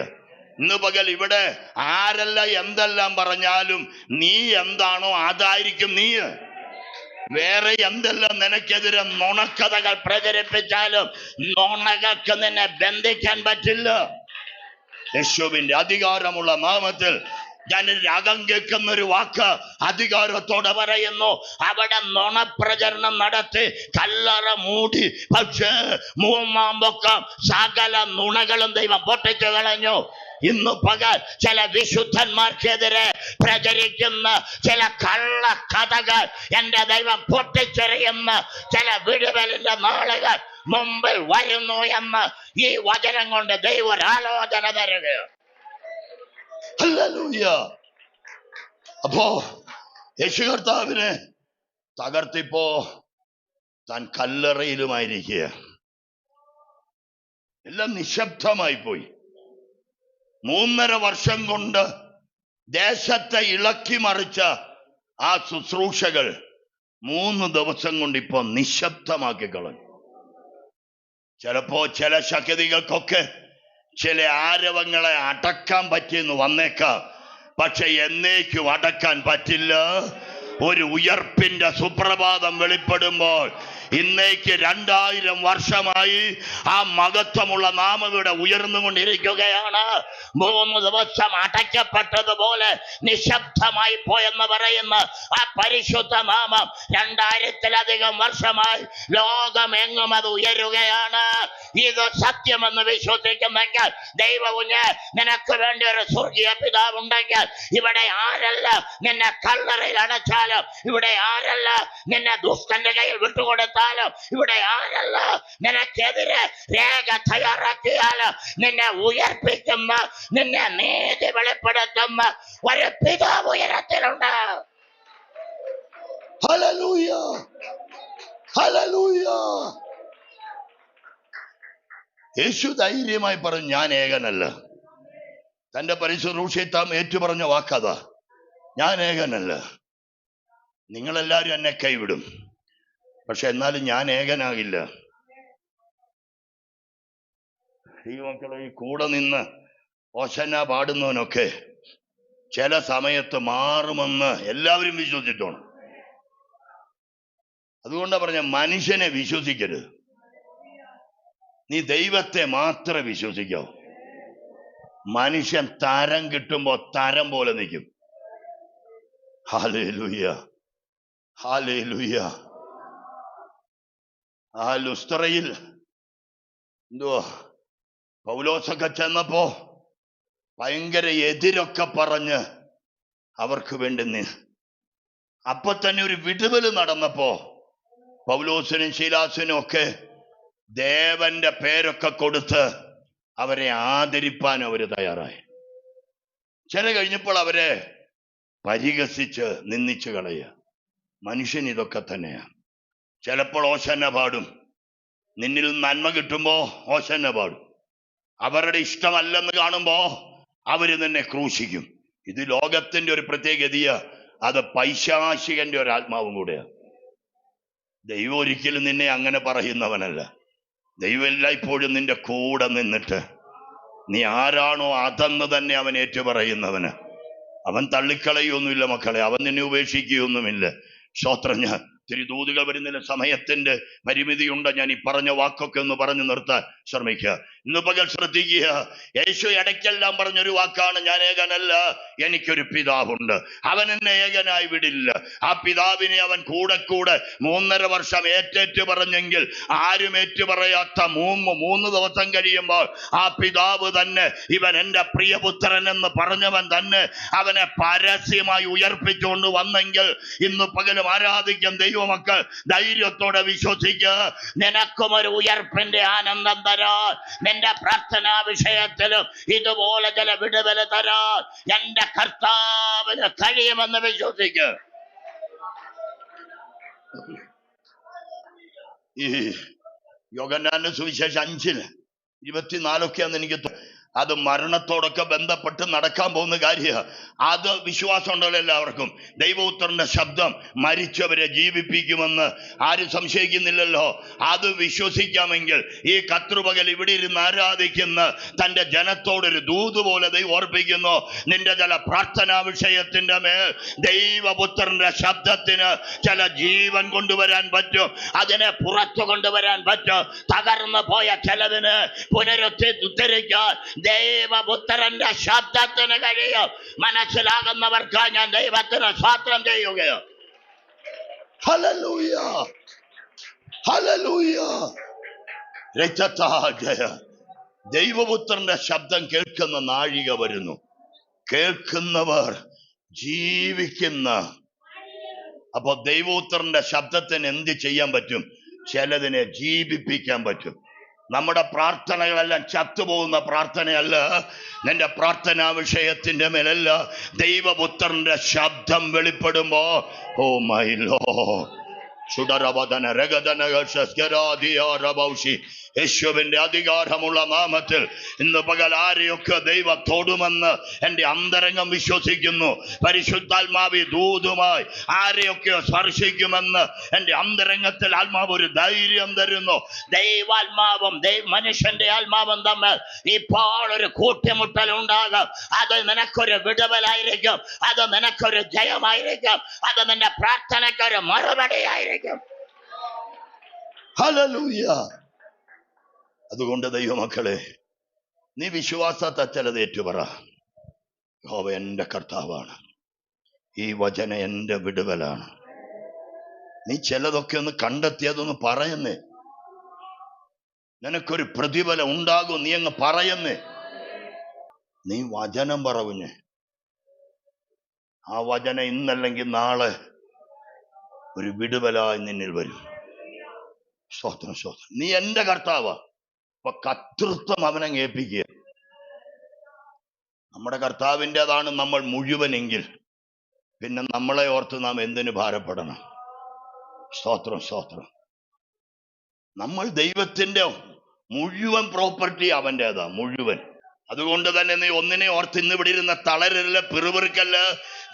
S1: ഇന്ന് പകൽ ഇവിടെ ആരെല്ലാം എന്തെല്ലാം പറഞ്ഞാലും നീ എന്താണോ അതായിരിക്കും നീ. വേറെ എന്തെല്ലാം നിനക്കെതിരെ നുണക്കഥകൾ പ്രചരിപ്പിച്ചാലും നുണകൾക്ക് നിന്നെ ബന്ധിക്കാൻ പറ്റില്ല. യേശുവിന്റെ അധികാരമുള്ള നാമത്തിൽ ഞാൻ അകം കേൾക്കുന്ന ഒരു വാക്ക് അധികാരത്തോടെ പറയുന്നു. അവിടെ നുണപ്രചരണം നടത്തി കല്ലറ മൂടി. പക്ഷേ 3-ാം പൊക്കം സകല നുണകളും ദൈവം പൊട്ടിച്ചു കളഞ്ഞു. ഇന്ന് പകൽ ചില വിശുദ്ധന്മാർക്കെതിരെ പ്രചരിക്കുന്ന ചില കള്ള കഥകൾ എന്റെ ദൈവം പൊട്ടിച്ചെറിയുന്ന ചില വിടുതലിന്റെ നാളുകൾ മുമ്പിൽ വരുന്നു എന്ന് ഈ വചനം കൊണ്ട് ദൈവം ഒരാലോചന തരുകയാണ്. ഹല്ലേലൂയ. അപ്പോ യേശു കർത്താവിനെ തകർത്തിപ്പോ താൻ കല്ലറയിലുമായിരിക്കുക. എല്ലാം നിശബ്ദമായി പോയി. 3.5 വർഷം കൊണ്ട് ദേശത്തെ ഇളക്കി മറിച്ച ആ ശുശ്രൂഷകൾ 3 ദിവസം കൊണ്ട് ഇപ്പൊ നിശബ്ദമാക്കി കളഞ്ഞു. ചിലപ്പോ ചില ശക്തികൾക്കൊക്കെ ചില ആരവങ്ങളെ അടക്കാൻ പറ്റിയെന്ന് വന്നേക്കാം. പക്ഷെ എന്നേക്കും അടക്കാൻ പറ്റില്ല. ഒരു ഉയർപ്പിന്റെ സുപ്രഭാതം വെളിപ്പെടുമ്പോൾ ഇന്നേക്ക് 2000 വർഷമായി ആ മഹത്വമുള്ള നാമം ഇവിടെ ഉയർന്നുകൊണ്ടിരിക്കുകയാണ്. 3 ദിവസം അടയ്ക്കപ്പെട്ടതുപോലെ നിശബ്ദമായി പോയെന്ന് പറയുന്ന ആ പരിശുദ്ധ നാമം 2000-ലധികം വർഷമായി ലോകമെങ്ങും അത് ഉയരുകയാണ്. ഇത് സത്യമെന്ന് വിശ്വസിക്കുന്നെങ്കിൽ ദൈവകുഞ്ഞ്, നിനക്ക് വേണ്ടി ഒരു സ്വർഗീയ പിതാവുണ്ടെങ്കിൽ ഇവിടെ ആരല്ല നിന്നെ കല്ലറയിൽ അടച്ചാലും, ഇവിടെ ആരല്ല നിന്നെ ദുഷ്ടന്റെ കയ്യിൽ വിട്ടുകൊടുത്താലും, ഇവിടെ ആരല്ല നിനക്കെതിരെ രേഖ തയ്യാറാക്കിയാലും നിന്നെ ഉയർപ്പിക്കുന്ന, നിന്നെ നീതി വെളിപ്പെടുത്തുന്ന ഒരു പിതാവ് ഉയരത്തിലുണ്ട്. Hallelujah, hallelujah. യേശു ധൈര്യമായി പറഞ്ഞു, ഞാൻ ഏകനല്ല. തന്റെ പരിശുശ്രൂഷയിൽ താൻ ഏറ്റുപറഞ്ഞ വാക്കതാ, ഞാൻ ഏകനല്ല. നിങ്ങളെല്ലാരും എന്നെ കൈവിടും, പക്ഷെ എന്നാലും ഞാൻ ഏകനാകില്ല. ഈ മക്കളെ, ഈ കൂടെ നിന്ന് ഓശന്ന പാടുന്നവനൊക്കെ ചില സമയത്ത് മാറുമെന്ന് എല്ലാവരും വിശ്വസിച്ചോണം. അതുകൊണ്ടാ പറഞ്ഞ, മനുഷ്യനെ വിശ്വസിക്കരുത്, നീ ദൈവത്തെ മാത്രമേ വിശ്വസിക്കാവൂ. മനുഷ്യൻ തരം കിട്ടുമ്പോ തരം പോലെ നിൽക്കും. Hallelujah, hallelujah. ആ ലുസ്ത്രയിൽ എന്തുവാ പൗലോസൊക്കെ ചെന്നപ്പോ ഭയങ്കര എതിരൊക്കെ പറഞ്ഞ് അവർക്ക് വേണ്ടി അപ്പൊ തന്നെ ഒരു വിടുതല് നടന്നപ്പോ പൗലോസിനും ശീലാസിനും ഒക്കെ ദേവന്റെ പേരൊക്കെ കൊടുത്ത് അവരെ ആദരിപ്പാൻ അവര് തയ്യാറായി. ചില കഴിഞ്ഞപ്പോൾ അവരെ പരിഹസിച്ച് നിന്ദിച്ചു കളയുക. മനുഷ്യൻ ഇതൊക്കെ തന്നെയാ. ചിലപ്പോൾ ഓശന്ന പാടും, നിന്നിൽ നന്മ കിട്ടുമ്പോ ഓശന്ന പാടും. അവരുടെ ഇഷ്ടമല്ലെന്ന് കാണുമ്പോ അവര് നിന്നെ ക്രൂശിക്കും. ഇത് ലോകത്തിന്റെ ഒരു പ്രത്യേകതയാ. അത് പൈശാചികന്റെ ഒരു ആത്മാവും കൂടെയാ. ദൈവം ഒരിക്കലും നിന്നെ അങ്ങനെ പറയുന്നവനല്ല. ദൈവം എല്ലായ്പ്പോഴും നിന്റെ കൂടെ നിന്നിട്ട് നീ ആരാണോ അതെന്ന് തന്നെ അവൻ ഏറ്റുപറയുന്നവന്. അവൻ തള്ളിക്കളയൊന്നുമില്ല മക്കളെ, അവൻ നിന്നെ ഉപേക്ഷിക്കുകയൊന്നുമില്ല. സ്തോത്രം. ഞാൻ തിരുദൂതുകൾ വരുന്ന സമയത്തിന്റെ പരിമിതിയുണ്ട്. ഞാൻ ഈ പറഞ്ഞ വാക്കൊക്കെ ഒന്ന് പറഞ്ഞു നിർത്താൻ ശ്രമിക്കുക. ഇന്ന് പകൽ ശ്രദ്ധിക്കുക. യേശു ഇടയ്ക്കെല്ലാം പറഞ്ഞൊരു വാക്കാണ്, ഞാൻ ഏകനല്ല, എനിക്കൊരു പിതാവുണ്ട്, അവൻ എന്നെ ഏകനായി വിടില്ല. ആ പിതാവിനെ അവൻ കൂടെ 3.5 വർഷം ഏറ്റേറ്റ് പറഞ്ഞെങ്കിൽ ആരും ഏറ്റുപറയാത്ത 3 ദിവസം കഴിയുമ്പോൾ ആ പിതാവ് തന്നെ, ഇവൻ എന്റെ പ്രിയപുത്രൻ എന്ന് പറഞ്ഞവൻ തന്നെ അവനെ പരസ്യമായി ഉയർപ്പിച്ചുകൊണ്ട് വന്നെങ്കിൽ ഇന്ന് പകലും ആരാധിക്കും ദൈവമക്കൾ ധൈര്യത്തോടെ വിശ്വസിക്കുക. നിനക്കും ഒരു ഉയർപ്പിന്റെ ആനന്ദം തരാൻ, നിന്റെ പ്രാർത്ഥനാ വിഷയത്തിലും ഇതുപോലെ ചില വിടുതൽ തരാൻ എന്റെ കർത്താവിന് കഴിയുമെന്ന് വിശ്വസിക്കുക. ഈ യോഹന്നാന്റെ സുവിശേഷം 5:24 എനിക്ക് അത് മരണത്തോടൊക്കെ ബന്ധപ്പെട്ട് നടക്കാൻ പോകുന്ന കാര്യമാണ്. അത് വിശ്വാസം ഉണ്ടല്ലോ എല്ലാവർക്കും. ദൈവപുത്രന്റെ ശബ്ദം മരിച്ചവരെ ജീവിപ്പിക്കുമെന്ന് ആരും സംശയിക്കുന്നില്ലല്ലോ. അത് വിശ്വസിക്കാമെങ്കിൽ ഈ കർത്തൃപകൽ ഇവിടെ ഇരുന്ന് ആരാധിക്കുന്ന തന്റെ ജനത്തോടൊരു ദൂത് പോലെ ദൈവം ഓർപ്പിക്കുന്നു, നിന്റെ ചില പ്രാർത്ഥനാ വിഷയത്തിന്റെ മേൽ ദൈവപുത്രന്റെ ശബ്ദത്തിന് ചില ജീവൻ കൊണ്ടുവരാൻ പറ്റും, അതിനെ പുറത്തു കൊണ്ടുവരാൻ പറ്റും. തകർന്നു പോയ ചിലതിന് പുനരുദ്ധരിക്കാൻ ദൈവപുത്രന്റെ ശബ്ദത്തിന് കഴിയും. മനസ്സിലാകുന്നവർക്ക് ഞാൻ ദൈവത്തിന് സ്തോത്രം ചെയ്യുകയോ. Hallelujah, hallelujah. ദൈവപുത്രന്റെ ശബ്ദം കേൾക്കുന്ന നാഴിക വരുന്നു. കേൾക്കുന്നവർ ജീവിക്കുന്ന. അപ്പൊ ദൈവപുത്രന്റെ ശബ്ദത്തിന് എന്ത് ചെയ്യാൻ പറ്റും? ചിലതിനെ ജീവിപ്പിക്കാൻ പറ്റും. നമ്മുടെ പ്രാർത്ഥനകളെല്ലാം ചത്തുപോകുന്ന പ്രാർത്ഥനയല്ല. നിന്റെ പ്രാർത്ഥനാ വിഷയത്തിന്റെ മേലല്ല, ദൈവപുത്രന്റെ ശബ്ദം വെളിപ്പെടുമ്പോ, ഓ മൈ ലോർഡ്, യേശുവിന്റെ അധികാരമുള്ള നാമത്തിൽ ഇന്ന് പകൽ ആരെയൊക്കെ ദൈവം തൊടുമെന്ന് എൻ്റെ അന്തരംഗം വിശ്വസിക്കുന്നു. പരിശുദ്ധാത്മാവി ദൂതുമായി ആരെയൊക്കെയോ സ്പർശിക്കുമെന്ന് എൻ്റെ അന്തരംഗത്തിൽ ആത്മാവ് ഒരു ധൈര്യം തരുന്നു. ദൈവാത്മാവും മനുഷ്യന്റെ ആത്മാവും തമ്മിൽ ഇപ്പോൾ ഒരു കൂട്ടിമുട്ടൽ ഉണ്ടാകും. അത് നിനക്കൊരു വിടുതലായിരിക്കും, അത് നിനക്കൊരു ജയമായിരിക്കും, അത് നിന്റെ പ്രാർത്ഥനയ്ക്കൊരു മറുപടി ആയിരിക്കും. ഹല്ലേലൂയ. അതുകൊണ്ട് ദൈവമക്കളെ, നീ വിശ്വാസത്തെ ചിലത് ഏറ്റുപറ. യഹോവ എൻ്റെ കർത്താവാണ്, ഈ വചനം എൻ്റെ വിടുതലാണ്. നീ ചിലതൊക്കെ ഒന്ന് കണ്ടെത്തിയതൊന്ന് പറയുന്നേ. നിനക്കൊരു പ്രതിഫലം ഉണ്ടാകും, നീ അങ്ങ് പറയുന്നേ. നീ വചനം പറവുഞ്ഞേ. ആ വചനം ഇന്നല്ലെങ്കിൽ നാളെ ഒരു വിടുതലായി നിന്നിൽ വരും. സ്തോത്രം, സ്തോത്രം. നീ എൻ്റെ കർത്താവാ. അപ്പൊ കർത്തൃത്വം അവനെ ഏൽപ്പിക്കുക. നമ്മുടെ കർത്താവിൻ്റെതാണ് നമ്മൾ മുഴുവനെങ്കിൽ പിന്നെ നമ്മളെ ഓർത്ത് നാം എന്തിനു ഭാരപ്പെടണം? സ്തോത്രം, സ്തോത്രം. നമ്മൾ ദൈവത്തിന്റെ മുഴുവൻ പ്രോപ്പർട്ടി അവൻ്റെതാ, മുഴുവൻ. അതുകൊണ്ട് തന്നെ നീ ഒന്നിനെ ഓർത്ത് ഇന്ന് ഇവിടെ ഇരുന്ന തളരല്ല, പിറുപിറുക്കല്ല്.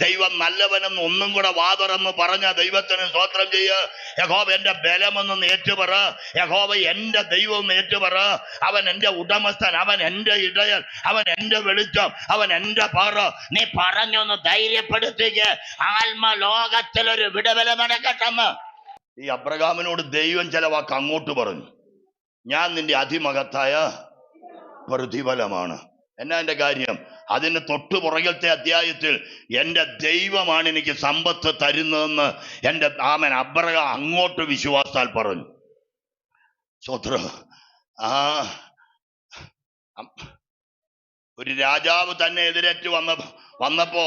S1: ദൈവം നല്ലവനെന്ന് ഒന്നും കൂടെ വാതുറന്ന് പറഞ്ഞ ദൈവത്തിന് സ്തോത്രം ചെയ്യുക. യഹോവ എന്റെ ബലമെന്ന് ഏറ്റുപറ. യഹോവ എന്റെ ദൈവം ഏറ്റുപറ. അവൻ എന്റെ ഉടമസ്ഥൻ, അവൻ എന്റെ ഇടയൻ, അവൻ എന്റെ വെളിച്ചം, അവൻ എന്റെ പാറ. നീ പറഞ്ഞൊന്ന് ധൈര്യപ്പെടുത്തിക്ക. ആത്മലോകത്തിലൊരു വിടുതൽ നടക്കട്ടെന്ന്. ഈ അബ്രഹാമിനോട് ദൈവം ചില വാക്ക് അങ്ങോട്ട് പറഞ്ഞു. ഞാൻ നിന്റെ അതിമഹത്തായ പ്രതിഫലമാണ്. എന്നാ എന്റെ കാര്യം? അതിന് തൊട്ടു പുറകിലത്തെ അധ്യായത്തിൽ എൻ്റെ ദൈവമാണ് എനിക്ക് സമ്പത്ത് തരുന്നതെന്ന് എൻ്റെ അബ്രഹാം അങ്ങോട്ട് വിശ്വാസാൽ പറഞ്ഞു. സ്വത്ര ഒരു രാജാവ് തന്നെ എതിരേറ്റ് വന്നപ്പോ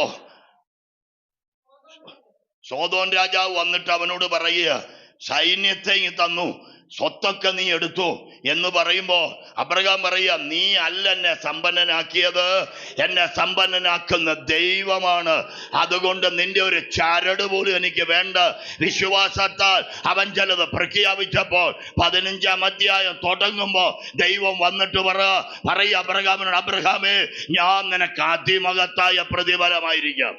S1: സോദോൻ രാജാവ് വന്നിട്ട് അവനോട് പറയുക, സൈന്യത്തെ ഇങ്ങ് തന്നു, സ്വത്തൊക്കെ നീ എടുത്തു എന്ന് പറയുമ്പോ അബ്രഹാം പറയുക, നീ അല്ല എന്നെ സമ്പന്നനാക്കിയത്, എന്നെ സമ്പന്നനാക്കുന്ന ദൈവമാണ്. അതുകൊണ്ട് നിന്റെ ഒരു ചരട് പോലും എനിക്ക് വേണ്ട. വിശ്വാസത്താൽ അവൻ ചിലത് പ്രഖ്യാപിച്ചപ്പോൾ 15-ാം അധ്യായം തുടങ്ങുമ്പോ ദൈവം വന്നിട്ട് പറയുക അബ്രഹാമിനോട്, അബ്രഹാമേ, ഞാൻ നിനക്ക് അതിമഹത്തായ പ്രതിഫലമായിരിക്കാം.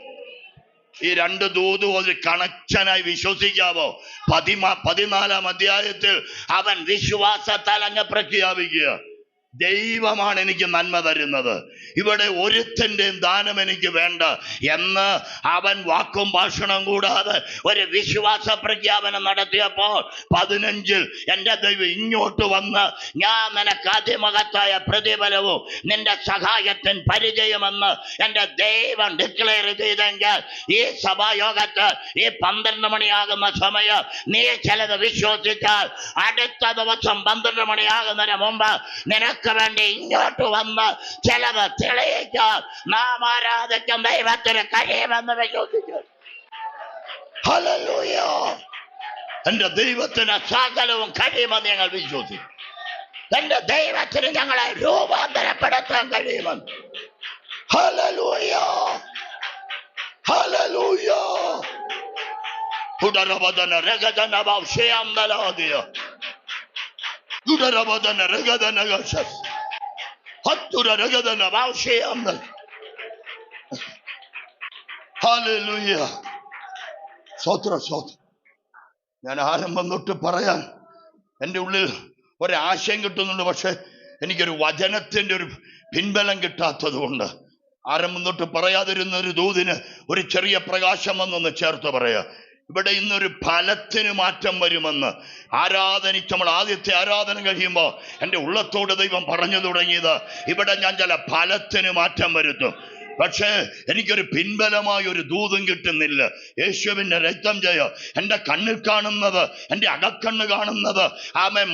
S1: ഈ രണ്ട് ദൂതും ഒരു കണക്ഷനായി വിശ്വസിക്കാവോ? 14-ാം അധ്യായത്തിൽ അവൻ വിശ്വാസത്താൽ അങ്ങ് പ്രഖ്യാപിക്കുക, ദൈവമാണ് എനിക്ക് നന്മ തരുന്നത്, ഇവിടെ ഒരുത്തൻ്റെയും ദാനം എനിക്ക് വേണ്ട എന്ന് അവൻ വാക്കും ഭാഷണം കൂടാതെ ഒരു വിശ്വാസ പ്രഖ്യാപനം നടത്തിയപ്പോൾ 15-ൽ എൻ്റെ ദൈവം ഇങ്ങോട്ട് വന്ന്, ഞാൻ നിനക്ക് അതിമഹത്തായ പ്രതിഫലവും നിന്റെ സഹായത്തിന് പരിചയമെന്ന് എൻ്റെ ദൈവം ഡിക്ലെയർ ചെയ്തെങ്കിൽ ഈ സഭായോഗത്തിൽ ഈ 12 മണിയാകുന്ന സമയം നീ ചിലത് വിശ്വസിച്ചാൽ അടുത്ത ദിവസം 12 മണിയാകുന്നതിന് മുമ്പ് നിനക്ക് വേണ്ടി ഇങ്ങോട്ട് വന്ന് ചിലവ് തെളിയിക്കാൻ നാം ആരാധിക്കും ദൈവത്തിന് കഴിയുമെന്ന് വിശ്വസിച്ചു. ഹല്ലേലൂയ. എന്റെ ദൈവത്തിന് സകലവും കഴിയുമെന്ന് ഞങ്ങൾ വിശ്വസിക്കും. എന്റെ ദൈവത്തിന് ഞങ്ങളെ രൂപാന്തരപ്പെടുത്താൻ കഴിയുമെന്ന്. Hallelujah, hallelujah. ഉദരവദന രഗദന ഭൗഷ്യന്തലാദിയ ഉദരവദന രഗദന ഗശസ് ഹത്തുര രഗദന ഭൗഷ്യന്തൽ. ഹല്ലേലൂയ. സ്തോത്രം, സ്തോത്രം. ഞാൻ ആരംഭം തൊട്ട് പറയാൻ എൻ്റെ ഉള്ളിൽ ഒരാശയം കിട്ടുന്നുണ്ട്. പക്ഷെ എനിക്കൊരു വചനത്തിൻ്റെ ഒരു പിൻബലം കിട്ടാത്തത് കൊണ്ട് ആരംഭം തൊട്ട് പറയാതിരുന്ന ഒരു ദൂതിന് ഒരു ചെറിയ പ്രകാശം വന്നൊന്ന് ചേർത്ത് പറയാ. ഇവിടെ ഇന്നൊരു ഫലത്തിന് മാറ്റം വരുമെന്ന് നമ്മൾ ആദ്യത്തെ ആരാധന കഴിയുമ്പോൾ എൻ്റെ ഉള്ളത്തോട് ദൈവം പറഞ്ഞു തുടങ്ങിയത്, ഇവിടെ ഞാൻ ചില ഫലത്തിന് മാറ്റം വരുത്തും. പക്ഷേ എനിക്കൊരു പിൻബലമായ ഒരു ദൂതും കിട്ടുന്നില്ല. യേശുവിൻ്റെ രക്തം ജയ എൻ്റെ കണ്ണിൽ കാണുന്നത്, എൻ്റെ അകക്കണ്ണ് കാണുന്നത്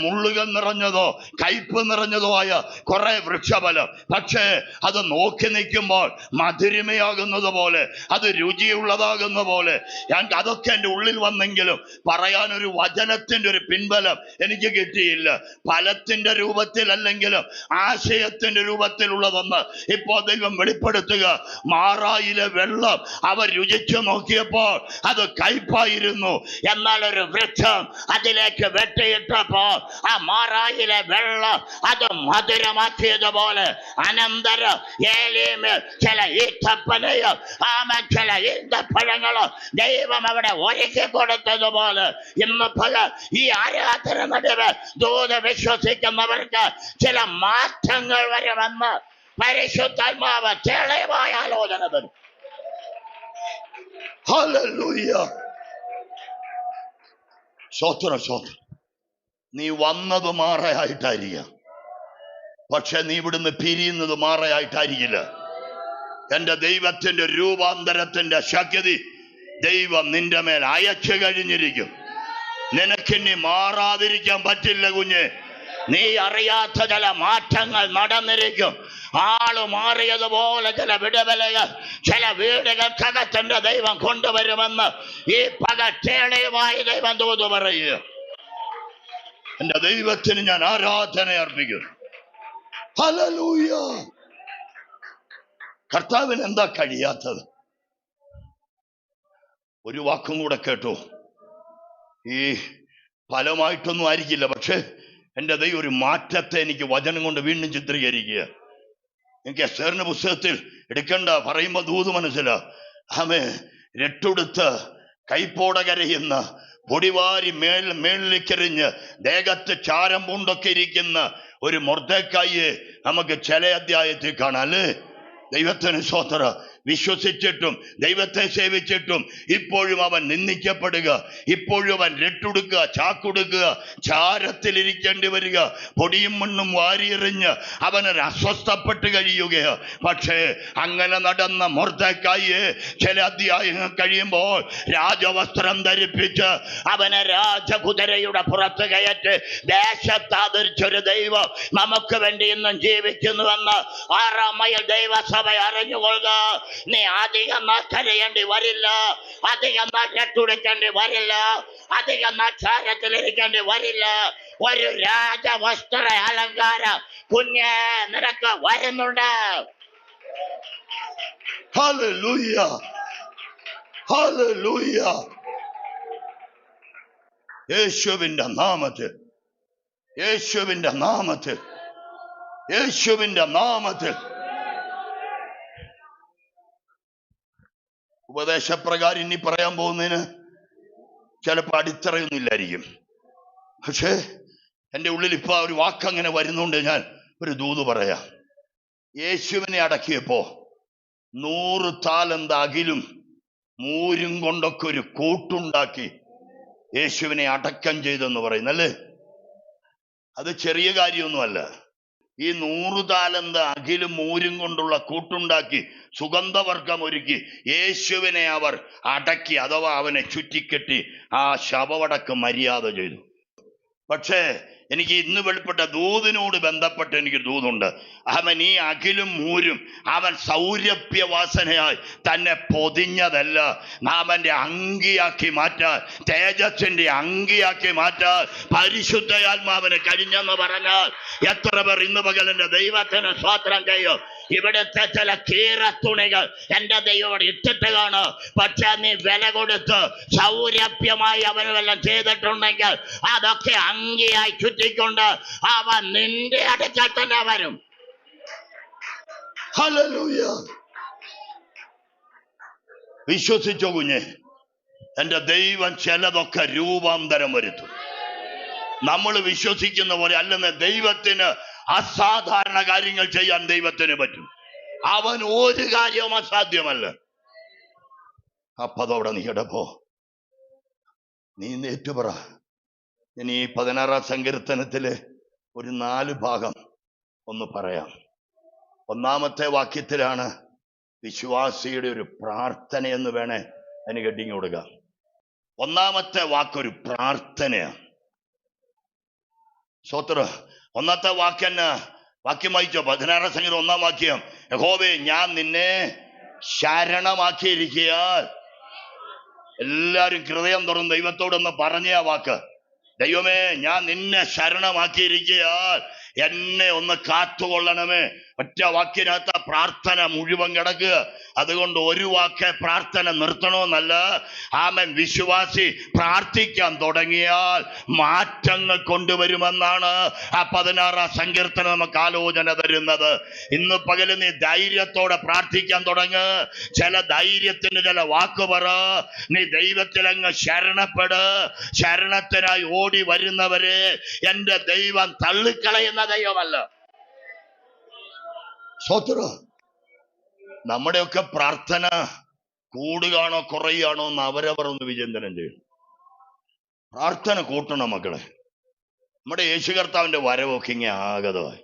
S1: മുള്ളുകൾ നിറഞ്ഞതോ കയ്പ് നിറഞ്ഞതോ ആയ കുറെ വൃക്ഷഫലം. പക്ഷേ അത് നോക്കി നിൽക്കുമ്പോൾ മധുരിമയാകുന്നത് പോലെ, അത് രുചിയുള്ളതാകുന്ന പോലെ അതൊക്കെ എൻ്റെ ഉള്ളിൽ വന്നെങ്കിലും പറയാനൊരു വചനത്തിൻ്റെ ഒരു പിൻബലം എനിക്ക് കിട്ടിയില്ല. ഫലത്തിൻ്റെ രൂപത്തിൽ അല്ലെങ്കിലും ആശയത്തിൻ്റെ രൂപത്തിലുള്ളതൊന്ന് ഇപ്പോൾ ദൈവം വെളിപ്പെടുത്തുക. മാറായിലെ വെള്ളം അവർ രുചിച്ചു നോക്കിയപ്പോൾ അത് കയ്പായിരുന്നു. എന്നാൽ ഒരു വൃക്ഷം അതിലേക്ക് വെട്ടിയിട്ടപ്പോൾ ആ മാറായിലെ വെള്ളം അത് മധുരമാക്കിയതുപോലെ അനന്തരം ഏലിയമിൽ ചില ഈത്തപ്പനയോ ചില ഈന്തപ്പഴങ്ങളോ ദൈവം അവിടെ ഒരുക്കി കൊടുത്തതുപോലെ ഇന്ന് പകൽ ഈ ആരാധന നടുവ് ദൂത് വിശ്വസിക്കുന്നവർക്ക് ചില മാറ്റങ്ങൾ വരുമെന്ന് പരിശുദ്ധാത്മാവ് തെളിവായ ആലോചന തരും. ഹല്ലേലൂയ. സ്തോത്രം സ്തോത്രം. നീ വന്നത് മാറയായിട്ടായിരിക്കാം, പക്ഷെ നീ ഇവിടുന്ന് പിരിയുന്നത് മാറയായിട്ടായിരിക്കില്ല. എന്റെ ദൈവത്തിന്റെ രൂപാന്തരത്തിന്റെ ശക്തി ദൈവം നിന്റെ മേൽ അയച്ചു കഴിഞ്ഞിരിക്കും. നിനക്കിനി മാറാതിരിക്കാൻ പറ്റില്ല കുഞ്ഞെ. നീ അറിയാത്ത ചില മാറ്റങ്ങൾ നടന്നിരിക്കും. ആള് മാറിയതുപോലെ ചില വിടുതലുകൾ ചില വീടുകൾക്കകത്തിന്റെ ദൈവം കൊണ്ടുവരുമെന്ന് ഈ പകച്ചേളയുമായി ദൈവം തോന്നു പറയുക. എന്റെ ദൈവത്തിന് ഞാൻ ആരാധന അർപ്പിക്കുന്നു. ഹല്ലേലൂയ. കർത്താവിന് എന്താ കഴിയാത്തത്? ഒരു വാക്കും കൂടെ കേട്ടോ. ഈ ഫലമായിട്ടൊന്നും ആയിരിക്കില്ല, പക്ഷെ എൻ്റെ ദൈവം ഒരു മാറ്റത്തെ എനിക്ക് വചനം കൊണ്ട് വീണ്ടും ചിത്രീകരിക്കുക. എനിക്ക് എസ്തേറിന്റെ പുസ്തകത്തിൽ എടുക്കണ്ട പറയുമ്പോ ദൂത് മനസ്സിലാ. ആമേ രട്ടുടുത്ത് കൈപ്പോട കരയുന്ന പൊടിവാരി മേളിലേക്കെറിഞ്ഞ് ദേഹത്ത് ചാരം പൂണ്ടൊക്കെ ഇരിക്കുന്ന ഒരു മൊർദെഖായിയെ നമുക്ക് ചില അധ്യായത്തിൽ കാണാം അല്ലേ? ദൈവത്തിന് സ്തോത്രം. വിശ്വസിച്ചിട്ടും ദൈവത്തെ സേവിച്ചിട്ടും ഇപ്പോഴും അവൻ നിന്ദിക്കപ്പെടുക, ഇപ്പോഴും അവൻ രട്ടുടുക്കുക, ചാക്കുടുക്കുക, ചാരത്തിലിരിക്കേണ്ടി വരിക, പൊടിയും മണ്ണും വാരിയെറിഞ്ഞ് അവനൊരു അസ്വസ്ഥപ്പെട്ട് കഴിയുകയോ. പക്ഷേ അങ്ങനെ നടന്ന മൊർദെഖായിയെ ചില അധ്യായങ്ങൾ കഴിയുമ്പോൾ രാജവസ്ത്രം ധരിപ്പിച്ച് അവനെ രാജകുതിരയുടെ പുറത്ത് കയറ്റി ദേശത്താതിരിച്ചൊരു ദൈവം നമുക്ക് വേണ്ടി ഇന്നും ജീവിക്കുന്നുവെന്ന് 6-ാം മൈൽ ദൈവസഭ അറിഞ്ഞുകൊള്ളുക. നീ അധികം നാൾ കരയേണ്ടി വരില്ല, അധികം നാൾ രട്ടുടിക്കേണ്ടി വരില്ല, അധികം നാൾ ചാരത്തിലിരിക്കേണ്ടി വരില്ല. ഒരു രാജവസ്ത്ര അലങ്കാരം കുഞ്ഞെ നിനക്ക് വരുന്നുണ്ട്. Hallelujah, hallelujah. യേശുവിന്റെ നാമത്തിൽ, യേശുവിന്റെ നാമത്തിൽ, യേശുവിന്റെ നാമത്തിൽ. ഉപദേശപ്രകാരം ഇനി പറയാൻ പോകുന്നതിന് ചിലപ്പോൾ അടിത്തറയൊന്നുമില്ലായിരിക്കും, പക്ഷേ എൻ്റെ ഉള്ളിൽ ഇപ്പൊ ഒരു വാക്കങ്ങനെ വരുന്നുണ്ട്. ഞാൻ ഒരു ദൂത് പറയാം. യേശുവിനെ അടക്കിയപ്പോ 100 താലന്ത് അകിലും മൂരും കൊണ്ടൊക്കെ ഒരു കൂട്ടുണ്ടാക്കി യേശുവിനെ അടക്കം ചെയ്തെന്ന് പറയുന്നല്ലേ. അത് ചെറിയ കാര്യമൊന്നുമല്ല. ഈ 100 താലന്ത് അകിലും മൂരും കൊണ്ടുള്ള കൂട്ടുണ്ടാക്കി സുഗന്ധവർഗം ഒരുക്കി യേശുവിനെ അവർ അടക്കി, അഥവാ അവനെ ചുറ്റിക്കെട്ടി ആ ശവമടക്കം മര്യാദ ചെയ്തു. പക്ഷേ എനിക്ക് ഇന്ന് വെളിപ്പെട്ട ദൂതിനോട് ബന്ധപ്പെട്ട് എനിക്ക് ദൂതുണ്ട്. അവൻ ഈ അകിലും മൂരും അവൻ സൗരഭ്യവാസനയായി തന്നെ പൊതിഞ്ഞതല്ല, അവന്റെ അങ്കിയാക്കി മാറ്റാൻ, തേജസ്സിന്റെ അങ്കിയാക്കി മാറ്റാൻ പരിശുദ്ധയാത്മാവിന് കഴിഞ്ഞെന്ന് പറഞ്ഞാൽ എത്ര പേർ ഇന്ന് പകൽ എൻ്റെ ദൈവത്തിന് സ്തോത്രം ചെയ്യും? ഇവിടുത്തെ ചില കീറത്തുണികൾ എൻ്റെ ദൈവം ഇട്ടിട്ട് കാണും, പക്ഷെ നീ വില കൊടുത്ത് സൗരഭ്യമായി അവന് വല്ലതും ചെയ്തിട്ടുണ്ടെങ്കിൽ അതൊക്കെ അങ്കിയായി ചുറ്റിക്കൊണ്ട് അവൻ നിന്റെ അടുക്കൽ തന്നെ വരും. ഹല്ലേലൂയ. വിശ്വസിച്ചോ കുഞ്ഞെ, എൻ്റെ ദൈവം ചിലതൊക്കെ രൂപാന്തരം വരുത്തും. നമ്മൾ വിശ്വസിക്കുന്ന പോലെ അല്ലെന്ന് ദൈവത്തിന് അസാധാരണ കാര്യങ്ങൾ ചെയ്യാൻ ദൈവത്തിന് പറ്റും. അവൻ ഒരു കാര്യവും അസാധ്യമല്ല. അപ്പൊ അതോടെ നീ ഇടപ്പോ, നീ ഏറ്റുപറ. ഇനി 16-ാം സങ്കീർത്തനത്തിലെ ഒരു 4 ഭാഗം ഒന്ന് പറയാം. 1-ാമത്തെ വാക്യത്തിലാണ് വിശ്വാസിയുടെ ഒരു പ്രാർത്ഥന എന്ന് വേണേ അതിന് ഹെഡിങ് കൊടുക്കാം. 1-ാമത്തെ വാക്കൊരു പ്രാർത്ഥനയാണ്. സ്തോത്രം. 1-ാമത്തെ വാക്യം വായിച്ചോ? 16-ാം സങ്കീർത്തനം 1-ാം വാക്യം. യഹോവേ, ഞാൻ നിന്നെ ശരണമാക്കിയിരിക്കയാൽ. എല്ലാരും ഹൃദയം തുറന്ന് ദൈവത്തോടൊന്ന് പറഞ്ഞ ആ വാക്ക്. ദൈവമേ, ഞാൻ നിന്നെ ശരണമാക്കിയിരിക്കയാൽ എന്നെ ഒന്ന് കാത്തുകൊള്ളണമേ. ഒറ്റ വാക്കിനകത്ത് പ്രാർത്ഥന മുഴുവൻ കിടക്കുക. അതുകൊണ്ട് ഒരു വാക്ക് പ്രാർത്ഥന നിർത്തണമെന്നല്ല. ആമൻ. വിശ്വാസി പ്രാർത്ഥിക്കാൻ തുടങ്ങിയാൽ മാറ്റങ്ങൾ കൊണ്ടുവരുമെന്നാണ് ആ 16-ാം സങ്കീർത്തനം നമുക്ക് ആലോചന തരുന്നത്. ഇന്ന് പകല് നീ ധൈര്യത്തോടെ പ്രാർത്ഥിക്കാൻ തുടങ്ങ്. ചില ധൈര്യത്തിന് ചില വാക്ക് പറ. നീ ദൈവത്തിലങ്ങ് ശരണപ്പെട്. ശരണത്തിനായി ഓടി വരുന്നവരെ എന്റെ ദൈവം തള്ളിക്കളയുന്ന ദൈവമല്ല. സ്വതന്ത്രം. നമ്മുടെയൊക്കെ പ്രാർത്ഥന കൂടുകയാണോ കുറയുകയാണോ എന്ന് അവരവർ ഒന്ന് വിചിന്തനം ചെയ്യണം. പ്രാർത്ഥന കൂട്ടണം മക്കളെ. നമ്മുടെ യേശു കർത്താവിന്റെ വരവൊക്കെ ഇങ്ങനെ ആഗതമായി.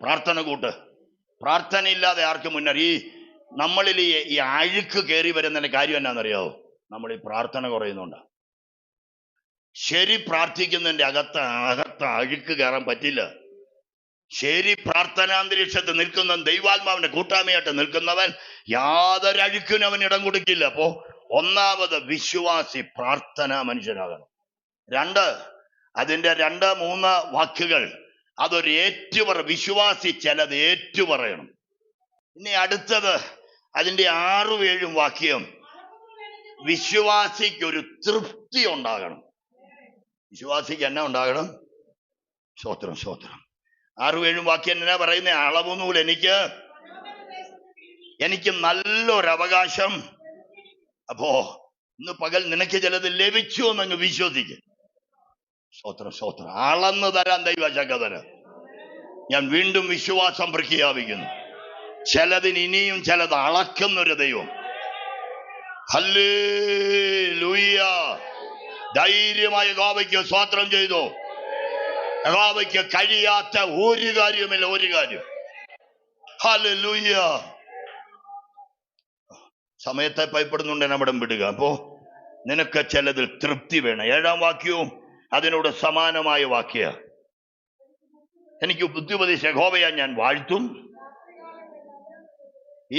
S1: പ്രാർത്ഥന കൂട്ട്. പ്രാർത്ഥന ഇല്ലാതെ ആർക്കും ഈ നമ്മളിൽ ഈ അഴുക്ക് കയറി വരുന്നതിന്റെ കാര്യം എന്നാണെന്നറിയാവോ? നമ്മൾ ഈ പ്രാർത്ഥന കുറയുന്നുണ്ടാ. ശരി പ്രാർത്ഥിക്കുന്നതിന്റെ അകത്ത് അഴുക്ക് കയറാൻ പറ്റില്ല. ശരി പ്രാർത്ഥനാന്തരീക്ഷത്തിൽ നിൽക്കുന്ന ദൈവാത്മാവിന്റെ കൂട്ടായ്മയായിട്ട് നിൽക്കുന്നവൻ യാതൊരു അഴുക്കിനും അവൻ ഇടം കൊടുക്കില്ല. അപ്പോ ഒന്നാമത് വിശ്വാസി പ്രാർത്ഥനാ മനുഷ്യനാകണം. അതിന്റെ 2-3 വാക്കുകൾ അതൊരു വിശ്വാസി ചിലത് ഏറ്റുപറയണം. ഇനി അടുത്തത് അതിന്റെ 6-7 വാക്യം. വിശ്വാസിക്ക് ഒരു തൃപ്തി ഉണ്ടാകണം. വിശ്വാസിക്ക് എന്നാ ഉണ്ടാകണം? സ്തോത്രം. 6-7 വാക്യം എന്നാ പറയുന്ന? അളവുനൂൽ എനിക്ക് നല്ലൊരു അവകാശം. അപ്പോ ഇന്ന് പകൽ നിനക്ക് ചിലത് ലഭിച്ചു എന്നങ്ങ് വിശ്വസിക്കും. സ്തോത്രം. അളന്നു തരാൻ ദൈവശക്തന്. ഞാൻ വീണ്ടും വിശ്വാസം പ്രഖ്യാപിക്കുന്നു. ചിലതിന് ഇനിയും ചിലത് അളക്കുന്നൊരു ദൈവം. ഹല്ലേലൂയ. ധൈര്യമായ യഹോവയ്ക്ക് സ്തോത്രം ചെയ്തു. യഹോവയ്ക്ക് കഴിയാത്ത ഒരു കാര്യമില്ല. ഹല്ലേലൂയ. സമയത്തെ ഭയപ്പെടുന്നുണ്ട് നമ്മുടെ വിടുക. അപ്പോ നിനക്ക് ചിലതിൽ തൃപ്തി വേണം. 7-ാം വാക്യവും അതിനോട് സമാനമായ വാക്യ. എനിക്ക് ബുദ്ധിപദേശ യഹോവയെ ഞാൻ വാഴ്ത്തും,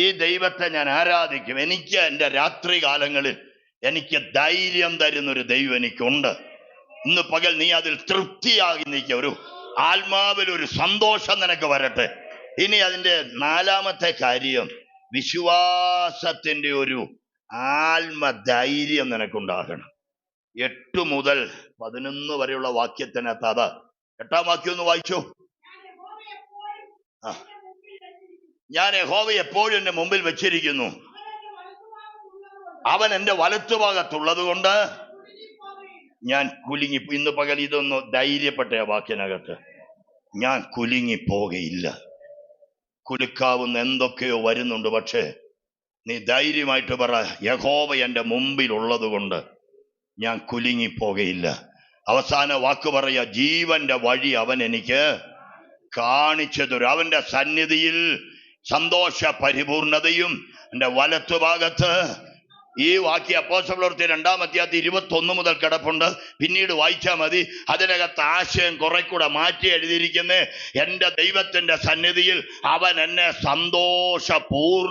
S1: ഈ ദൈവത്തെ ഞാൻ ആരാധിക്കും. എനിക്ക് എൻ്റെ രാത്രി കാലങ്ങളിൽ എനിക്ക് ധൈര്യം തരുന്നൊരു ദൈവം എനിക്കുണ്ട്. ഇന്ന് പകൽ നീ അതിൽ തൃപ്തിയാകി നിൽക്കുക. ഒരു ആത്മാവിൽ ഒരു സന്തോഷം നിനക്ക് വരട്ടെ. ഇനി അതിന്റെ 4-ാമത്തെ കാര്യം, വിശ്വാസത്തിന്റെ ഒരു ആത്മധൈര്യം നിനക്കുണ്ടാകണം. 8 മുതൽ 11 വരെയുള്ള വാക്യത്തിനകത്ത് അത് 8-ാം വാക്യം ഒന്ന് വായിച്ചു. ഞാൻ യഹോവയെ എപ്പോഴും എന്റെ മുമ്പിൽ വെച്ചിരിക്കുന്നു, അവൻ എന്റെ വലത്തുഭാഗത്തുള്ളത് കൊണ്ട് ഞാൻ കുലുങ്ങി. ഇന്ന് പകൽ ഇതൊന്ന് ധൈര്യപ്പെട്ട ആ വാക്യനകത്ത്, ഞാൻ കുലുങ്ങിപ്പോകയില്ല. കുലുക്കാവുന്ന എന്തൊക്കെയോ വരുന്നുണ്ട്, പക്ഷേ നീ ധൈര്യമായിട്ട് പറ, യഹോവ എൻ്റെ മുമ്പിൽ ഉള്ളത് കൊണ്ട് ഞാൻ കുലുങ്ങിപ്പോകയില്ല. അവസാന വാക്ക് പറയാ, ജീവന്റെ വഴി അവൻ എനിക്ക് കാണിച്ചു തരും. അവന്റെ സന്നിധിയിൽ സന്തോഷ പരിപൂർണതയും എൻ്റെ വലത്തുഭാഗത്ത്. ഈ വാക്യ അപ്പോസ്തലപ്രവൃത്തി 2-ാം അധ്യായത്തിൽ 21 മുതൽ കിടപ്പുണ്ട്. പിന്നീട് വായിച്ചാൽ മതി. അതിനകത്ത് ആശയം കുറെ കൂടെ മാറ്റി എഴുതിയിരിക്കുന്നത്, എൻ്റെ ദൈവത്തിന്റെ സന്നിധിയിൽ അവൻ എന്നെ സന്തോഷപൂർണനാക്കുന്നു.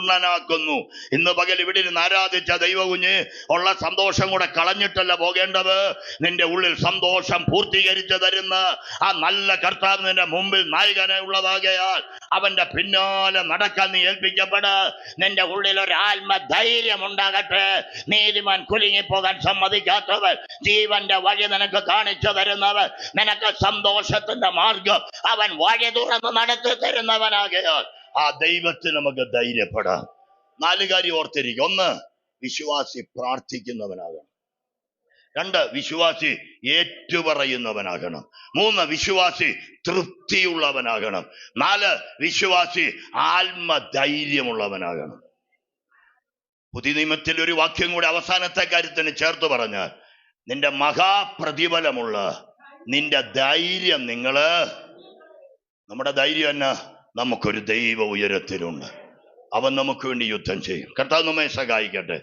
S1: ഇന്ന് പകൽ ഇവിടെ നിന്ന് ആരാധിച്ച ദൈവകുഞ്ഞ് ഉള്ള സന്തോഷം കൂടെ കളഞ്ഞിട്ടല്ല പോകേണ്ടത്. നിന്റെ ഉള്ളിൽ സന്തോഷം പൂർത്തീകരിച്ചു തരുന്ന ആ നല്ല കർത്താവ് നിന്റെ മുമ്പിൽ നായകനായി ഉള്ളതാകയാൽ അവന്റെ പിന്നാലെ നടക്കാൻ നീ ഏൽപ്പിക്കപ്പെട. നിന്റെ ഉള്ളിൽ ഒരു ആത്മധൈര്യം ഉണ്ടാകട്ടെ. നീതിമാൻ കുലുങ്ങിപ്പോകാൻ സമ്മതിക്കാത്തവൻ, ജീവന്റെ വഴി നിനക്ക് കാണിച്ചു തരുന്നവൻ, നിനക്ക് സന്തോഷത്തിന്റെ മാർഗം അവൻ വഴി തുറന്ന് നടത്തി തരുന്നവനാകയാൽ ആ ദൈവത്തിന് നമുക്ക് ധൈര്യപ്പെടാം. 4 കാര്യം ഓർത്തിരിക്കും. 1, വിശ്വാസി പ്രാർത്ഥിക്കുന്നവനാകണം. 2, വിശ്വാസി ഏറ്റുപറയുന്നവനാകണം. 3, വിശ്വാസി തൃപ്തിയുള്ളവനാകണം. 4, വിശ്വാസി ആത്മധൈര്യമുള്ളവനാകണം. പുതിയ നിയമത്തിൽ ഒരു വാക്യം കൂടി അവസാനത്തെ കാര്യത്തിന് ചേർത്ത് പറഞ്ഞാൽ, നിന്റെ മഹാപ്രതിഫലമുള്ള നിന്റെ ധൈര്യം നമ്മുടെ ധൈര്യം എന്നാ? നമുക്കൊരു ദൈവ ഉയരത്തിലുണ്ട്. അവൻ നമുക്ക് വേണ്ടി യുദ്ധം ചെയ്യും. കർത്താവ് നമ്മെ സഹായിക്കട്ടെ.